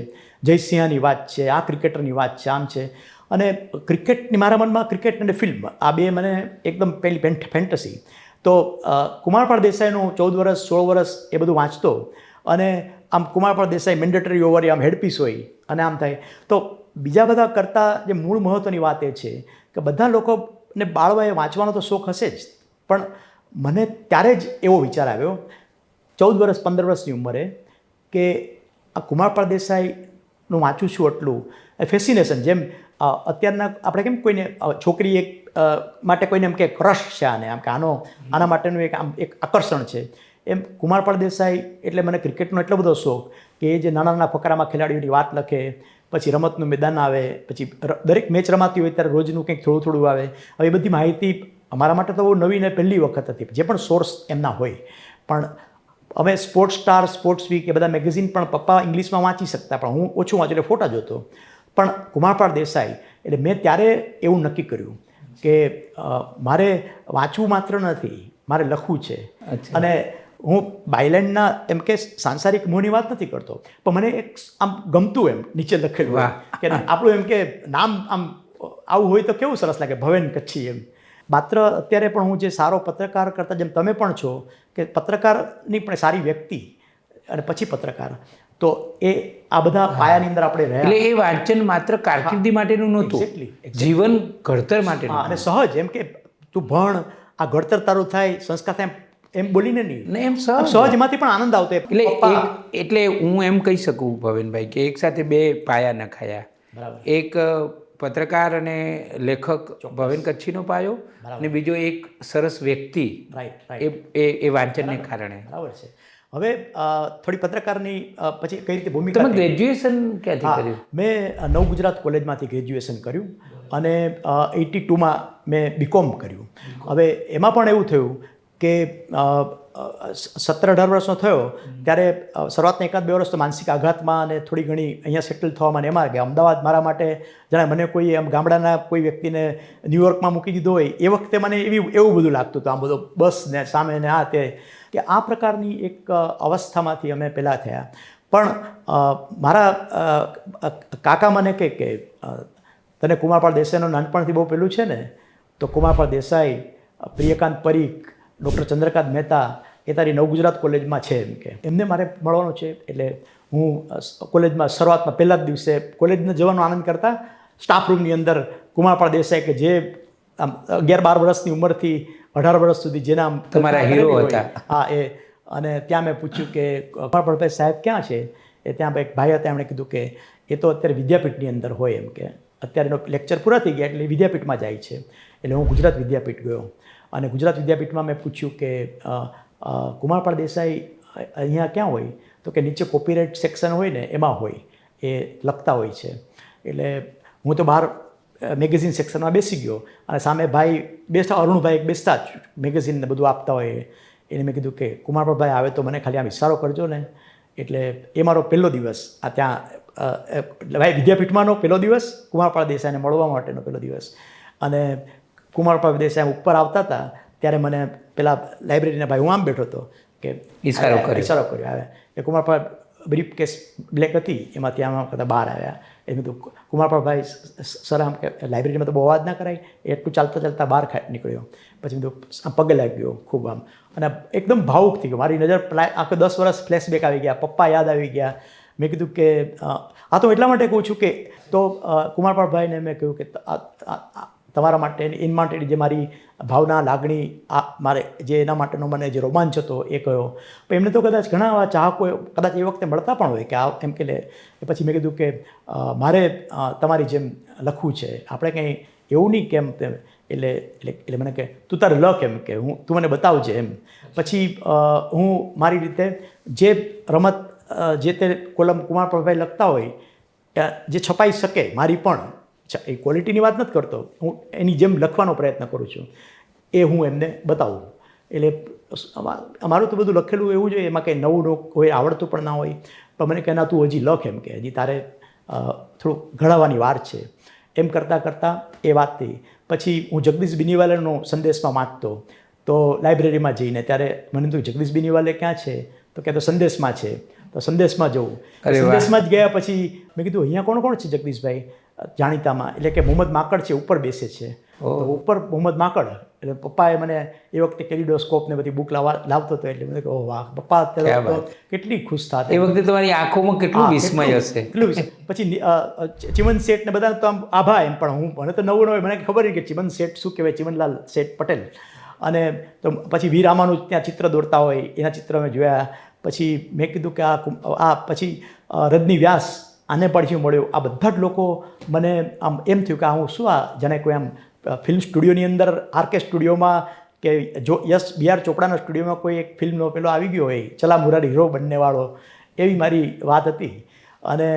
જયસિંહાની વાત છે, આ ક્રિકેટરની વાત છે, આમ છે. અને ક્રિકેટની મારા મનમાં ક્રિકેટ અને ફિલ્મ આ બે મને એકદમ પહેલી ફેન્ટસી. તો કુમારપાળ દેસાઈનું 14 વર્ષ 16 વર્ષ એ બધું વાંચતો. અને આમ કુમારપાળ દેસાઈ મેન્ડેટરી ઓવર આમ હેડપીસ હોય અને આમ થાય. તો બીજા બધા કરતાં જે મૂળ મહત્ત્વની વાત એ છે કે બધા લોકોને બાળવાએ વાંચવાનો તો શોખ હશે જ, પણ મને ત્યારે જ એવો વિચાર આવ્યો 14 વર્ષ 15 વર્ષની ઉંમરે કે આ કુમારપાળ દેસાઈનું વાંચું છું એટલું ફેસિનેશન. જેમ અત્યારના આપણે કેમ કોઈને છોકરી એક માટે કોઈને એમ કે ક્રશ છે આને, આમ કે આના માટેનું એક આકર્ષણ છે, એમ કુમારપાળ દેસાઈ એટલે મને ક્રિકેટનો એટલો બધો શોખ કે એ જે નાના નાના ફકરામાં ખેલાડીઓની વાત લખે, પછી રમતનું મેદાન આવે, પછી દરેક મેચ રમાતી હોય ત્યારે રોજનું કંઈક થોડું થોડું આવે. હવે એ બધી માહિતી અમારા માટે તો બહુ નવી ને પહેલી વખત હતી, જે પણ સોર્સ એમના હોય. પણ અમે સ્પોર્ટ્સ સ્ટાર, સ્પોર્ટ્સ વીક એ બધા મેગેઝિન પણ પપ્પા ઇંગ્લિશમાં વાંચી શકતા, પણ હું ઓછું વાંચું એટલે ફોટા જોતો. પણ કુમારપાળ દેસાઈ એટલે મેં ત્યારે એવું નક્કી કર્યું કે મારે વાંચવું માત્ર નથી, મારે લખવું છે. અને હું બાયલેન્ડના એમ કે સાંસારિક મોહની વાત નથી કરતો, પણ મને એક આમ ગમતું એમ નીચે લખેલું કે આપણું એમ કે નામ આમ આવું હોય તો કેવું સરસ લાગે, ભવેન કચ્છી એમ. માત્ર અત્યારે પણ હું જે સારો પત્રકાર કરતાં જેમ તમે પણ છો કે પત્રકારની પણ સારી વ્યક્તિ અને પછી પત્રકાર, તો એ આ બધા પાયાની અંદર આપણે રહ્યા. એટલે એ વાંચન માત્ર કારકિર્દી માટેનું નહોતું, Exactly. જીવન ઘડતર માટેનું. અને સહજ એમ કે તું ભણ, આ ઘડતર તારું થાય, સંસ્કાર થાય, એમ બોલીને નહીં, ને એમ સહજ એમાંથી પણ આનંદ આવતો. એટલે એટલે હું એમ કહી શકું ભવેનભાઈ કે એક સાથે બે પાયા નખાયા. બરાબર. એક પત્રકાર અને લેખક ભવેન કચ્છીનો પાયો, અને બીજો એક સરસ વ્યક્તિ, રાઈટ રાઈટ એ વાંચનને કારણે. બરાબર છે. હવે થોડી પત્રકારની પછી કઈ રીતે ભૂમિકા. તમે ગ્રેજ્યુએશન ક્યાંથી કર્યું? મેં નવ ગુજરાત કોલેજમાંથી ગ્રેજ્યુએશન કર્યું અને 82માં મેં બીકોમ કર્યું. હવે એમાં પણ એવું થયું કે 17-18 વર્ષનો થયો ત્યારે શરૂઆતના 1-2 વર્ષ તો માનસિક આઘાતમાં અને થોડી ઘણી અહીંયા સેટલ થવામાં ને એમાં ગયા. અમદાવાદ મારા માટે જાણે મને કોઈ એમ ગામડાના કોઈ વ્યક્તિને ન્યુયોર્કમાં મૂકી દીધો હોય એ વખતે મને એવું બધું લાગતું હતું. આમ બધો બસ ને સામે ને આ તે કે આ પ્રકારની એક અવસ્થામાંથી અમે પહેલાં થયા. પણ મારા કાકા મને કહે કે તને કુમારપાળ દેસાઈનું નાનપણથી બહુ પેલું છે ને, તો કુમારપાળ દેસાઈ, પ્રિયકાંત પરીખ, ડૉક્ટર ચંદ્રકાંત મહેતા એ તારી નવ ગુજરાત કોલેજમાં છે એમ કે એમને મારે મળવાનું છે. એટલે હું કોલેજમાં શરૂઆતમાં પહેલા જ દિવસે કોલેજને જવાનો આનંદ કરતા સ્ટાફ રૂમની અંદર કુમારપાળ દેસાઈ કે જે આમ 11-12 વર્ષની ઉંમરથી 18 વર્ષ સુધી જેના તમારા હીરો હતા. હા એ. અને ત્યાં મેં પૂછ્યું કે કુમારપાળભાઈ સાહેબ ક્યાં છે? એ ત્યાં એક ભાઈ હતા, એમણે કીધું કે એ તો અત્યારે વિદ્યાપીઠની અંદર હોય એમ કે અત્યારે એનો લેક્ચર પૂરા થઈ ગયા એટલે વિદ્યાપીઠમાં જાય છે. એટલે હું ગુજરાત વિદ્યાપીઠ ગયો અને ગુજરાત વિદ્યાપીઠમાં મેં પૂછ્યું કે કુમારપાળ દેસાઈ અહીંયા ક્યાં હોય? તો કે નીચે કોપીરાઇટ સેક્શન હોય ને એમાં હોય, એ લખતા હોય છે. એટલે હું તો બહાર મેગેઝિન સેક્શનમાં બેસી ગયો અને સામે ભાઈ બેસતા, અરુણભાઈ એક બેસતા જ મેગેઝિનને બધું આપતા હોય. એને મેં કીધું કે કુમારપાળભાઈ આવે તો મને ખાલી આમ ઇશારો કરજો ને. એટલે એ મારો પહેલો દિવસ આ ત્યાં ભાઈ વિદ્યાપીઠમાંનો પહેલો દિવસ, કુમારપાળ દેસાઈને મળવા માટેનો પહેલો દિવસ. અને કુમારપાળ દેસાઈ ઉપર આવતા હતા ત્યારે મને પેલા લાઇબ્રેરીના ભાઈ, હું આમ બેઠો હતો કે ઇશારો કર્યો આવે એ કુમારપાળ બ્રીફ કેસ બ્લેક હતી એમાંથી આમ કરતા બહાર આવ્યા. એ કીધું કુમારપાળભાઈ સર આમ કે લાઇબ્રેરીમાં તો બહુ અવાજ ના કરાય, એટલું ચાલતા ચાલતા બહાર નીકળ્યો. પછી કીધું આમ પગે લાગ્યો ખૂબ આમ અને એકદમ ભાવુક થઈ ગયો. મારી નજર આખો 10 વર્ષ ફ્લેશબેક આવી ગયા, પપ્પા યાદ આવી ગયા. મેં કીધું કે આ તો એટલા માટે કહું છું કે તો કુમારપાળભાઈને મેં કહ્યું કે તમારા માટે એના માટેની જે મારી ભાવના, લાગણી, આ મારે જે એના માટેનો મને જે રોમાંચ હતો એ કહ્યો. પણ એમને તો કદાચ ઘણા એવા ચાહકો કદાચ એ વખતે મળતા પણ હોય કે આ એમ કે લે. પછી મેં કીધું કે મારે તમારી જેમ લખવું છે, આપણે કંઈ એવું નહીં કેમ તેમ. એટલે મને કહે તું તારે લખ એમ કે તું મને બતાવજે એમ. પછી હું મારી રીતે જે રમત જે તે કોલમ કુમારપાળભાઈ લખતા હોય જે છપાઈ શકે મારી પણ, એ ક્વોલિટીની વાત નથી કરતો, હું એની જેમ લખવાનો પ્રયત્ન કરું છું, એ હું એમને બતાવું. એટલે અમારું તો બધું લખેલું એવું જોઈએ, એમાં કંઈ નવું હોય, આવડતું પણ ના હોય. પણ મને કહે ના તું હજી લખ એમ કે હજી તારે થોડુંક ઘડાવવાની વાર છે. એમ કરતાં કરતાં એ વાત થઈ. પછી હું જગદીશ બિનીવાલેનો સંદેશમાં વાંચતો તો લાઇબ્રેરીમાં જઈને ત્યારે મને તો જગદીશ બિનીવાલે ક્યાં છે? તો કે તો સંદેશમાં છે. તો સંદેશમાં જવું. સંદેશમાં જ ગયા પછી મેં કીધું અહીંયા કોણ છે જગદીશભાઈ જાણીતામાં? એટલે કે મોહમ્મદ માકડ છે, ઉપર બેસે છે. ઉપર મોહમ્મદ માકડ. એટલે પપ્પાએ મને એ વખતે કેલિડોસ્કોપ ને બધી બુક લાવતો હતો. એટલે મને કહ્યું વાહ પપ્પા અત્યારે કેટલી ખુશ થતા. એ વખતે તમારી આંખોમાં કેટલું વિસ્મય હશે. પછી ચિમન શેઠ ને બધા તો આમ આભા એમ, પણ હું મને તો નવું મને ખબર નહીં કે ચિમન શેઠ શું કહેવાય, ચિમનલાલ શેઠ પટેલ. અને તો પછી વીર રામાનું ત્યાં ચિત્ર દોરતા હોય એના ચિત્ર મેં જોયા. પછી મેં કીધું કે આ પછી રજની વ્યાસ આને પડછી મળ્યો. આ બધા જ લોકો મને આમ એમ થયું કે હું શું આ જાણે કોઈ આમ ફિલ્મ સ્ટુડિયોની અંદર આરકે સ્ટુડિયોમાં કે જો યસ બી.આર. ચોપડાના સ્ટુડિયોમાં કોઈ એક ફિલ્મનો પેલો આવી ગયો હોય, ચલા મુરારી હીરો બનનેવાળો, એવી મારી વાત હતી. અને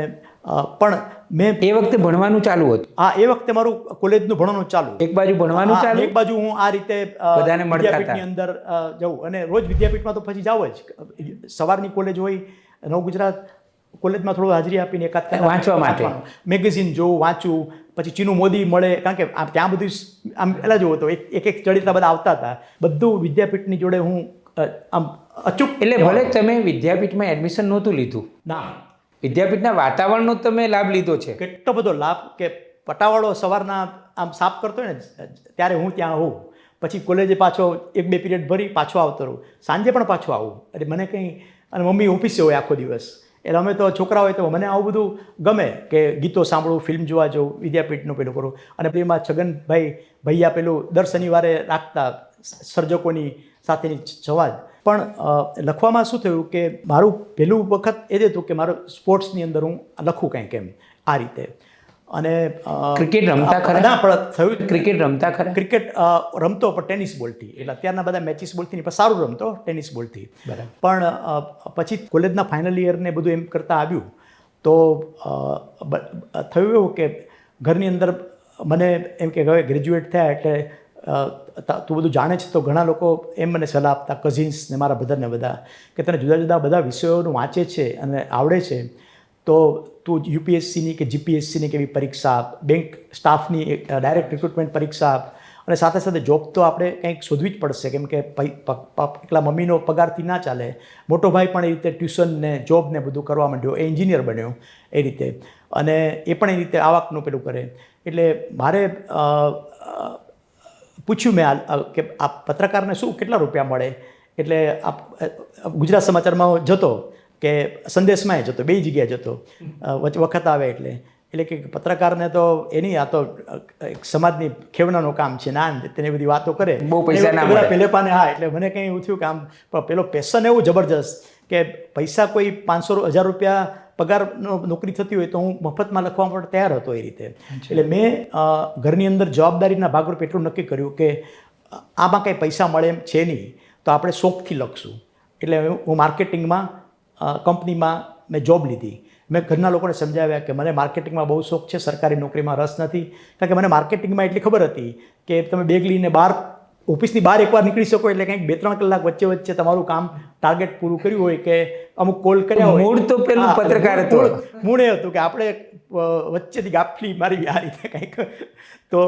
પણ મેં એ વખતે ભણવાનું ચાલુ હતું. હા, એ વખતે મારું કોલેજનું ભણવાનું ચાલુ. એક બાજુ ભણવાનું ચાલુ, એક બાજુ હું આ રીતે બધાને વિદ્યાપીઠની અંદર જવું. અને રોજ વિદ્યાપીઠમાં તો પછી જાવ જ. સવારની કોલેજ હોય, નવ ગુજરાત કોલેજમાં થોડું હાજરી આપીને એકાદ વાંચવા માટે મેગેઝિન જોઉં, વાંચું. પછી ચીનુ મોદી મળે, કારણ કે ત્યાં બધું આમ પહેલાં જોવું તો એક ચડિતા બધા આવતા હતા. બધું વિદ્યાપીઠની જોડે હું આમ અચૂક. એટલે ભલે તમે વિદ્યાપીઠમાં એડમિશન નહોતું લીધું, ના, વિદ્યાપીઠના વાતાવરણનો તમે લાભ લીધો છે. કેટલો બધો લાભ કે પટાવાળો સવારના આમ સાફ કરતો હોય ને ત્યારે હું ત્યાં હોઉં. પછી કોલેજે પાછો 1-2 પીરિયડ ભરી પાછો આવતો રહું, સાંજે પણ પાછો આવું. એટલે મને કંઈ, અને મમ્મી ઓફિસે હોય આખો દિવસ, એટલે અમે તો છોકરા હોય તો મને આવું બધું ગમે કે ગીતો સાંભળવું, ફિલ્મ જોવા જવું, વિદ્યાપીઠનું પેલું કરું. અને પેલીમાં છગનભાઈ ભૈયા પેલું દર શનિવારે રાખતા સર્જકોની સાથેની સંવાદ. પણ લખવામાં શું થયું કે મારું પહેલું વખત એ જ હતું કે મારું સ્પોર્ટ્સની અંદર હું લખું કંઈક એમ આ રીતે. અને ક્રિકેટ રમતા ખરા? ના, પણ થયું ક્રિકેટ રમતા ખરા? ક્રિકેટ રમતો પણ ટેનિસ બોલથી. એટલે અત્યારના બધા મેચિસ બોલથી નહીં, પણ સારું રમતો ટેનિસ બોલથી. બરાબર. પણ પછી કોલેજના ફાઇનલ યરને બધું એમ કરતાં આવ્યું તો થયું એવું કે ઘરની અંદર મને એમ કે હવે ગ્રેજ્યુએટ થયા એટલે તું બધું જાણે છે, તો ઘણા લોકો એમ મને સલાહ આપતા, કઝિન્સ ને મારા બ્રધરને બધા, કે તને જુદા જુદા બધા વિષયોનું વાંચે છે અને આવડે છે તો તું યુપીએસસીની કે જીપીએસસીની કે એવી પરીક્ષા, બેંક સ્ટાફની ડાયરેક્ટ રિક્રુટમેન્ટ પરીક્ષા, અને સાથે સાથે જોબ તો આપણે કંઈક શોધવી જ પડશે, કેમ કે એકલા મમ્મીનો પગારથી ના ચાલે. મોટો ભાઈ પણ એ રીતે ટ્યુશન ને જોબ ને બધું કરવા માંડ્યો, એ એન્જિનિયર બન્યો એ રીતે, અને એ પણ એ રીતે આવકનું પેલું કરે. એટલે મારે પૂછ્યું મેં કે આ પત્રકારને શું કેટલા રૂપિયા મળે? એટલે ગુજરાત સમાચારમાં જતો કે સંદેશમાં જતો, બે જગ્યાએ જતો વખત આવે એટલે કે પત્રકારને તો એની આ તો એક સમાજની ખેવનાનું કામ છે, ના તેને બધી વાતો કરે, બહુ પૈસા ના મળે પેલે પાને. હા, એટલે મને કંઈ એવું થયું કે આમ પેલો પેશન એવું જબરજસ્ત કે પૈસા કોઈ 500-1000 રૂપિયા પગારનો નોકરી થતી હોય તો હું મફતમાં લખવા માટે તૈયાર હતો એ રીતે. એટલે મેં ઘરની અંદર જવાબદારીના ભાગરૂપે એટલું નક્કી કર્યું કે આમાં કંઈ પૈસા મળે એમ છે નહીં, તો આપણે શોખથી લખશું. એટલે હું માર્કેટિંગમાં કંપનીમાં મેં જોબ લીધી. મેં ઘરના લોકોને સમજાવ્યા કે મને માર્કેટિંગમાં બહુ શોખ છે, સરકારી નોકરીમાં રસ નથી. કારણ કે મને માર્કેટિંગમાં એટલી ખબર હતી કે તમે બેગ લઈને ઓફિસની બહાર એકવાર નીકળી શકો એટલે કંઈક 2-3 કલાક વચ્ચે તમારું કામ ટાર્ગેટ પૂરું કર્યું હોય કે અમુક કોલ કર્યા હોય. મૂળ તો પેલું પત્રકાર હતું. મૂળ એ હતું કે આપણે વચ્ચેથી ગાફલી મારી આ રીતે કંઈક. તો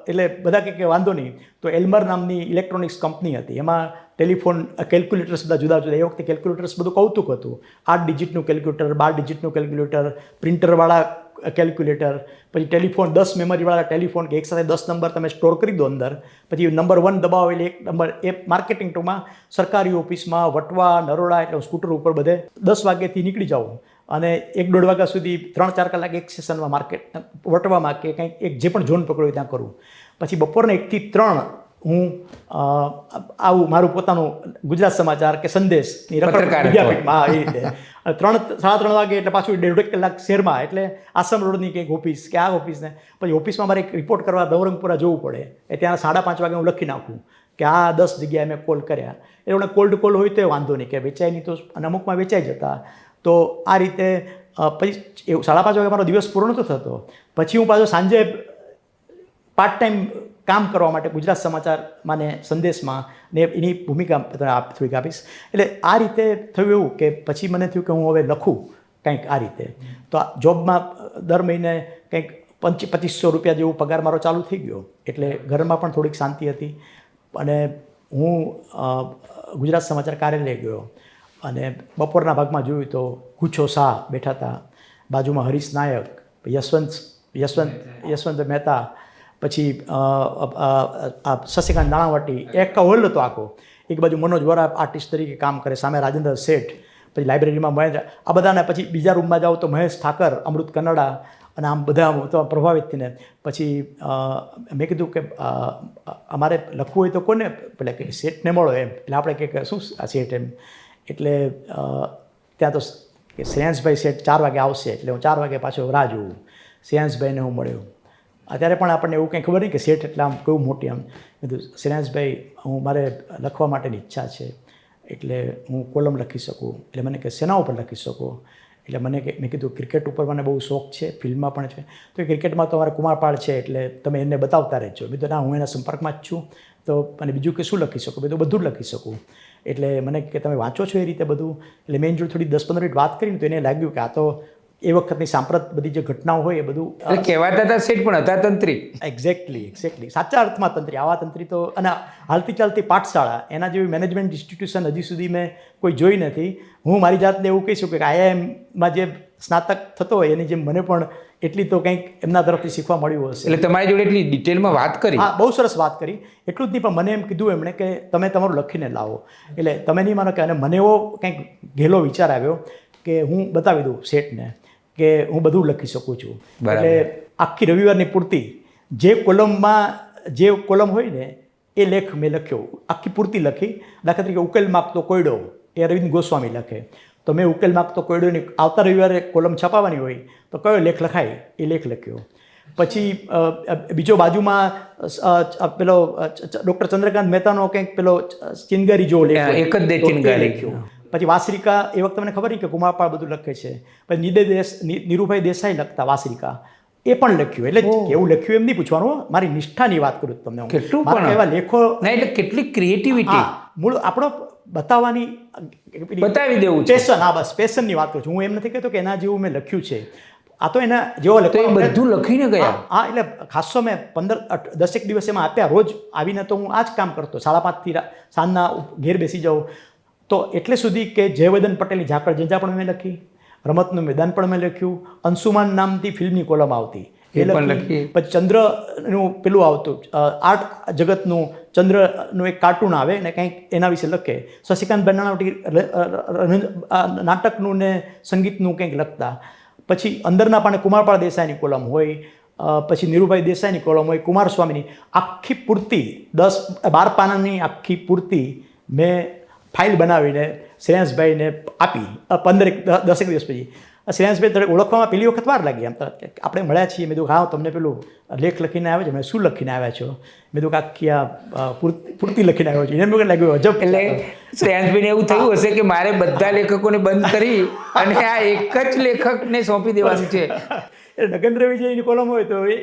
એટલે બધા કંઈક વાંધો નહીં. તો એલ્મર નામની ઇલેક્ટ્રોનિક્સ કંપની હતી, એમાં ટેલિફોન કેલ્ક્યુલેટર્સ બધા જુદા જુદા. એ વખતે કેલ્ક્યુલેટર્સ બધું કૌતુક હતું. 8 ડિજિટનું કેલ્ક્યુલેટર, 12 ડિજિટનું કેલ્ક્યુલેટર, પ્રિન્ટરવાળા કેલ્ક્યુલેટર, પછી ટેલિફોન 10 મેમરીવાળા ટેલિફોન કે એકસાથે 10 નંબર તમે સ્ટોર કરી દો અંદર, પછી નંબર 1 દબાવો એટલે એક નંબર. એ માર્કેટિંગ ટૂંકમાં સરકારી ઓફિસમાં વટવા નરોડા એટલે સ્કૂટર ઉપર બધે 10 વાગ્યાથી નીકળી જાઉં અને 1-1.5 વાગ્યા સુધી 3-4 કલાક એક સેશનમાં માર્કેટ વટવામાં કે કંઈક એક જે પણ ઝોન પકડ્યો ત્યાં કરું. પછી બપોરના 1 થી 3 હું આવું મારું પોતાનું ગુજરાત સમાચાર કે સંદેશની વિદ્યાપીઠમાં એ રીતે 3-3:30 વાગે એટલે પાછું 1.5 કલાક શહેરમાં, એટલે આસામ રોડની કંઈક ઓફિસ કે આ ઓફિસને. પછી ઓફિસમાં મારે એક રિપોર્ટ કરવા નવરંગપુરા જવું પડે, એ ત્યાં 5:30 વાગે હું લખી નાખું કે આ 10 જગ્યાએ મેં કોલ કર્યા. એટલે કોલ્ડ કોલ હોય તો વાંધો નહીં કે વેચાય નહીં, તો અને અમુકમાં વેચાઈ જતા. તો આ રીતે પછી 5:30 વાગે મારો દિવસ પૂરો નહોતો થતો. પછી હું પાછો સાંજે પાર્ટ ટાઈમ કામ કરવા માટે ગુજરાત સમાચારમાં ને સંદેશમાં ને એની ભૂમિકા થોડીક આપીશ. એટલે આ રીતે થયું એવું કે પછી મને થયું કે હું હવે લખું કંઈક આ રીતે. તો આ જોબમાં દર મહિને કંઈક 2500 રૂપિયા જેવું પગાર મારો ચાલુ થઈ ગયો. એટલે ઘરમાં પણ થોડીક શાંતિ હતી. અને હું ગુજરાત સમાચાર કાર્યાલય ગયો અને બપોરના ભાગમાં જોયું તો ગુચ્છો શાહ બેઠા હતા, બાજુમાં હરીશ નાયક, યશવંત મહેતા, પછી શશિકાંત નાણાવટી, એક હોલ હતો આખો. એક બાજુ મનોજ વોરા આર્ટિસ્ટ તરીકે કામ કરે, સામે રાજેન્દ્ર શેઠ, પછી લાઇબ્રેરીમાં મહેશ, આ બધાને. પછી બીજા રૂમમાં જાઓ તો મહેશ ઠાકર, અમૃત કન્નડા, અને આમ બધા તો પ્રભાવિત થઈને પછી મેં કીધું કે અમારે લખવું હોય તો કોને પેલા કે શેઠને મળો એમ. એટલે આપણે કે શું આ શેઠ એમ. એટલે ત્યાં તો કે શ્રેયાંશભાઈ શેઠ 4 વાગે આવશે, એટલે હું 4 વાગે પાછો રાહ જોઉં. શ્રેયાંશભાઈને હું મળ્યો. અત્યારે પણ આપણને એવું કંઈ ખબર નહીં કે શેઠ એટલે આમ કેવું મોટી. આમ કીધું શ્રેયાંશભાઈ, મારે લખવા માટેની ઈચ્છા છે, એટલે હું કોલમ લખી શકું. એટલે મને કે શેના ઉપર લખી શકો? એટલે મેં કીધું ક્રિકેટ ઉપર મને બહુ શોખ છે, ફિલ્મમાં પણ છે. તો ક્રિકેટમાં તો અમારે કુમારપાળ છે, એટલે તમે એને બતાવતા રહેજો. મેં કીધું ના, હું એના સંપર્કમાં જ છું. તો મને બીજું કે શું લખી શકું? બધું જ લખી શકું. એટલે મને કે તમે વાંચો છો એ રીતે બધું. એટલે મેં જોડે થોડી 10-15 મિનિટ વાત કરીને તો એને લાગ્યું કે આ તો એ વખતની સાંપ્રત બધી જે ઘટનાઓ હોય એ બધું કહેવાતા હતા શેઠ, પણ હતા તંત્રી. એક્ઝેક્ટલી સાચા અર્થમાં તંત્રી. આવા તંત્રી તો, અને હાલતી ચાલતી પાઠશાળા, એના જેવી મેનેજમેન્ટ ઇન્સ્ટિટ્યુશન હજી સુધી મેં કોઈ જોઈ નથી. હું મારી જાતને એવું કહી શકું કે IIMમાં જે સ્નાતક થતો હોય એની જેમ મને પણ એટલી તો કંઈક એમના તરફથી શીખવા મળ્યું હશે. એટલે તમારી જોડે એટલી ડિટેલમાં વાત કરી? હા, બહુ સરસ વાત કરી. એટલું જ નહીં, પણ મને એમ કીધું એમણે કે તમે તમારું લખીને લાવો. એટલે તમે નહીં માનો કે, અને મને એવો કંઈક ઘેલો વિચાર આવ્યો કે હું બતાવી દઉં સેટને કે હું બધું લખી શકું છું. બરાબર. એટલે આખી રવિવારની પૂર્તિ જે કોલમમાં જે કોલમ હોય ને એ લેખ મેં લખ્યો, આખી પૂર્તિ લખી. દાખલા તરીકે ઉકેલ માગતો કોયડો એ અરવિંદ ગોસ્વામી લખે, તો મેં ઉકેલ માગતો કોયડોની આવતા રવિવારે કોલમ છપાવવાની હોય તો કયો લેખ લખાય એ લેખ લખ્યો. પછી બીજો બાજુમાં પેલો ડૉક્ટર ચંદ્રકાંત મહેતાનો કંઈક પેલો ચિનગારી જો લેખ હોય, એક જ દે તો એ ચિનગારી. લખ્યો. પછી વાસરિકા એ વખતે મને ખબર નહીં કે કુમારપાળ બધું લખે છે. પછી નીરુભાઈ દેસાઈ લખતા વાસરિકા એ પણ લખ્યું. એટલે કેવું લખ્યું એમ નહીં પૂછવાનું, મારી નિષ્ઠાની વાત કરું તમને હું. કેટલું મારા પણ એવા લેખો ના, એટલે કેટલી ક્રિએટિવિટી મૂળ આપણો બતાવવાની બતાવી દેવું છે. પેશન. હા, બસ પેશનની વાત કરું છું. હું એમ નથી કહેતો કે એના જેવું મેં લખ્યું છે, આ તો એના જેવો તો એ લખ્યો. બધું લખીને ગયા. હા, એટલે ખાસો મેં 10 દિવસ એમાં આપ્યા. રોજ આવીને તો હું આ જ કામ કરતો, 5:30 સાંજના ઘેર બેસી જાઉં. તો એટલે સુધી કે જયવર્ધન પટેલની ઝાકળ ઝંઝા પણ મેં લખી, રમતનું મેદાન પણ મેં લખ્યું, અંશુમાન નામથી ફિલ્મની કોલમ આવતી એ પણ લખી. પછી ચંદ્રનું પેલું આવતું આર્ટ જગતનું, ચંદ્રનું એક કાર્ટૂન આવે ને કંઈક એના વિશે લખે. શશિકાંત બેનાવટી નાટકનું ને સંગીતનું કંઈક લખતા. પછી અંદરના પાને કુમારપાળ દેસાઈની કોલમ હોય, પછી નીરુભાઈ દેસાઈની કોલમ હોય, કુમારસ્વામીની આખી પૂર્તિ 10-12 પાનાની આખી પૂર્તિ મેં ફાઇલ બનાવીને શ્રેયાંશભાઈને આપી. 10 દિવસ પછી શ્રેયાંશભાઈ થોડીક ઓળખવામાં પહેલી વખત વાર લાગી. એમ આપણે મળ્યા છીએ, મેં કીધું હા તમને પેલું લેખ લખીને આવ્યો છે. મેં શું લખીને આવ્યા છો? મેં કીધું કે આખી આ પૂર્તિ લખીને આવ્યો છે. એને મને લાગ્યું અજબ. એટલે શ્રેયાંશભાઈને એવું થયું હશે કે મારે બધા લેખકોને બંધ કરી અને આ એક જ લેખકને સોંપી દેવાનું છે. એટલે નગેન્દ્ર વિજયની કોલમ હોય તો એ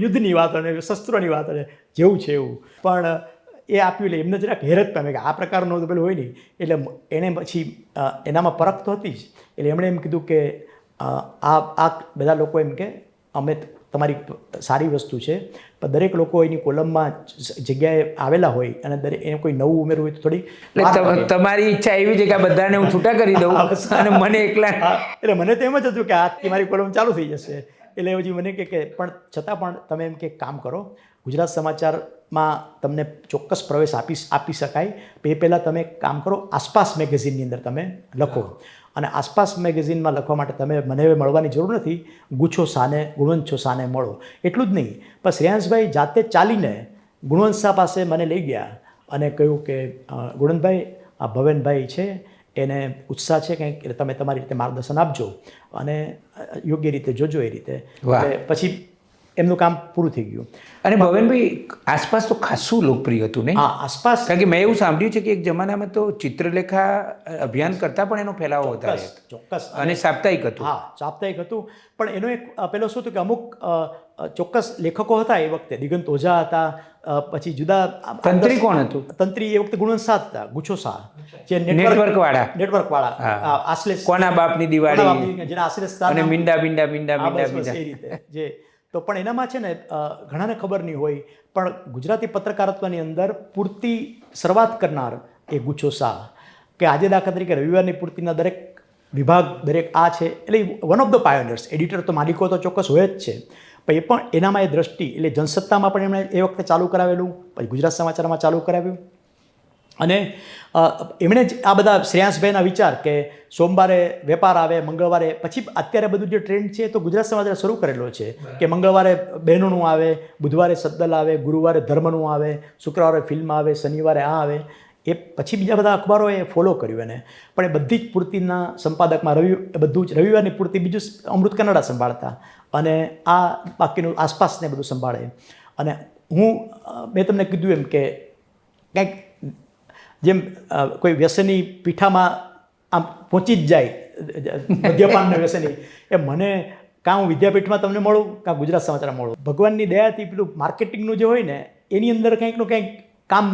યુદ્ધની વાત અને શસ્ત્રોની વાત અને જેવું છે એવું. પણ એ આપ્યું એટલે એમને જરાક હેરત પામે કે આ પ્રકારનું તો પેલું હોય નહીં. એટલે એણે પછી એનામાં પરખ તો હતી જ. એટલે એમણે એમ કીધું કે આ બધા લોકો એમ કે અમે તમારી સારી વસ્તુ છે, પણ દરેક લોકો એની કોલમમાં જગ્યાએ આવેલા હોય અને દરેક એને કોઈ નવું ઉમેરવું હોય તો થોડી એટલે તમારી ઈચ્છા એવી છે કે આ બધાને હું છૂટા કરી દઉં અને મને એકલા. એટલે મને તો એમ જ હતું કે આજથી મારી કોલમ ચાલુ થઈ જશે. એટલે પછી મને કે પણ છતાં પણ તમે એમ કે કામ કરો, ગુજરાત સમાચારમાં તમને ચોક્કસ પ્રવેશ આપી શકાય. એ પહેલાં તમે કામ કરો, આસપાસ મેગેઝિનની અંદર તમે લખો. અને આસપાસ મેગેઝિનમાં લખવા માટે તમે મને મળવાની જરૂર નથી, ગુછો શાને ગુણવંત છો શાને મળો. એટલું જ નહીં, પણ શ્રેયાંશભાઈ જાતે ચાલીને ગુણવંત શાહ પાસે મને લઈ ગયા અને કહ્યું કે ગુણવંતભાઈ, આ ભવેનભાઈ છે, એને ઉત્સાહ છે કંઈક, એટલે તમે તમારી રીતે માર્ગદર્શન આપજો અને યોગ્ય રીતે જોજો એ રીતે. એટલે પછી એમનું કામ પૂરું થઈ ગયું. અને ભવનભાઈ આસપાસ તો ખાસું લોકપ્રિય હતું નહીં? હા, આસપાસ. કારણ કે મેં એવું સાંભળ્યું છે કે એક જમાનામાં તો ચિત્રલેખા અભિયાન કરતાં પણ એનો ફેલાવો વધારે ચોક્કસ. અને સાપ્તાહિક હતું. હા, સાપ્તાહિક હતું. પણ એનો એક પેલો શું હતું કે અમુક ચોક્કસ લેખકો હતા એ વખતે. દિગંત ઓઝા હતા, પછી જુદા તંત્રી કોણ હતું? તંત્રી એ વખતે ગુણવંત શાહ હતા, ગુછો શાહ, જે નેટવર્કવાળા. આશ્લેષ કોના બાપની દિવાળી, જેના આશ્લેષ અને મીંડા મીંડા મીંડા મીંડા એ મીંડા. રીતે જે તો પણ એનામાં છે ને ઘણાને ખબર નહીં હોય, પણ ગુજરાતી પત્રકારત્વની અંદર પૂર્તિ શરૂઆત કરનાર એ ગુછો શાહ. કે આજે દાખલા તરીકે રવિવારની પૂર્તિના દરેક વિભાગ, દરેક આ છે, એટલે one of the pioneers. Editor તો માલિકો તો ચોક્કસ હોય જ છે, પણ એ પણ એનામાં એ દ્રષ્ટિ, એટલે જનસત્તામાં પણ એમણે એ વખતે ચાલુ કરાવેલું, પછી ગુજરાત સમાચારમાં ચાલુ કરાવ્યું. અને એમણે જ આ બધા શ્રેયાંશભાઈના વિચાર કે સોમવારે વેપાર આવે, મંગળવારે, પછી અત્યારે બધું જે ટ્રેન્ડ છે તો ગુજરાત સમાચારે શરૂ કરેલો છે કે મંગળવારે બહેનોનું આવે, બુધવારે સદ્દલ આવે, ગુરુવારે ધર્મનું આવે, શુક્રવારે ફિલ્મ આવે, શનિવારે આ આવે. એ પછી બીજા બધા અખબારોએ ફોલો કર્યું એને. પણ એ બધી જ પૂર્તિના સંપાદકમાં બધું જ રવિવારની પૂર્તિ બીજું અમૃત કન્નડા સંભાળતા અને આ બાકીનું આસપાસને બધું સંભાળે. અને મેં તમને કીધું એમ કે કંઈક જેમ કોઈ વ્યસની પીઠામાં આમ પહોંચી જ જાય, મદ્યપાનના વ્યસની, એ મને કાં હું વિદ્યાપીઠમાં તમને મળું કાં ગુજરાત સમાચારમાં મળું. ભગવાનની દયાથી પેલું માર્કેટિંગનું જે હોય ને એની અંદર કંઈકનું કંઈક કામ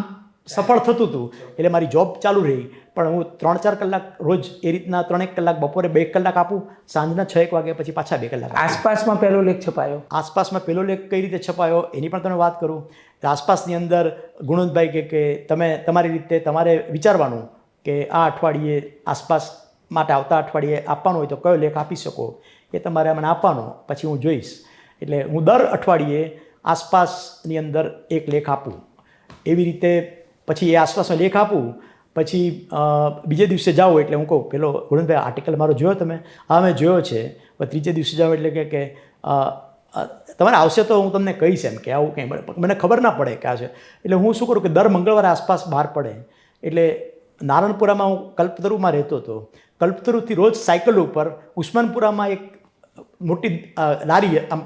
સફળ થતું હતું. એટલે મારી જોબ ચાલુ રહી, પણ હું 3-4 કલાક રોજ એ રીતના 3-1 કલાક, બપોરે 2 કલાક આપું, સાંજના 6-1 વાગે પછી પાછા 2 કલાક. આસપાસમાં પહેલો લેખ છપાયો? આસપાસમાં પહેલો લેખ કઈ રીતે છપાયો એની પણ તમે વાત કરું. આસપાસની અંદર ગુણવંતભાઈ કે તમે તમારી રીતે તમારે વિચારવાનું કે આ અઠવાડિયે આસપાસ માટે આવતા અઠવાડિયે આપવાનું હોય તો કયો લેખ આપી શકો, એ તમારે મને આપવાનો, પછી હું જોઈશ. એટલે હું દર અઠવાડિયે આસપાસની અંદર એક લેખ આપું. એવી રીતે પછી એ આસપાસનો લેખ આપું, પછી બીજે દિવસે જાઓ એટલે હું કહું પેલો ગુણવંતભાઈ આર્ટિકલ મારો જોયો તમે? હા મેં જોયો છે. પણ ત્રીજે દિવસે જાઓ એટલે કે તમારે આવશે તો હું તમને કહીશ એમ કે આવું કંઈ મને ખબર ના પડે કે આ છે. એટલે હું શું કરું કે દર મંગળવારે આસપાસ બહાર પડે એટલે નારણપુરામાં હું કલ્પતરુમાં રહેતો હતો. કલ્પતરુથી રોજ સાયકલ ઉપર ઉસ્માનપુરામાં એક મોટી લારી આમ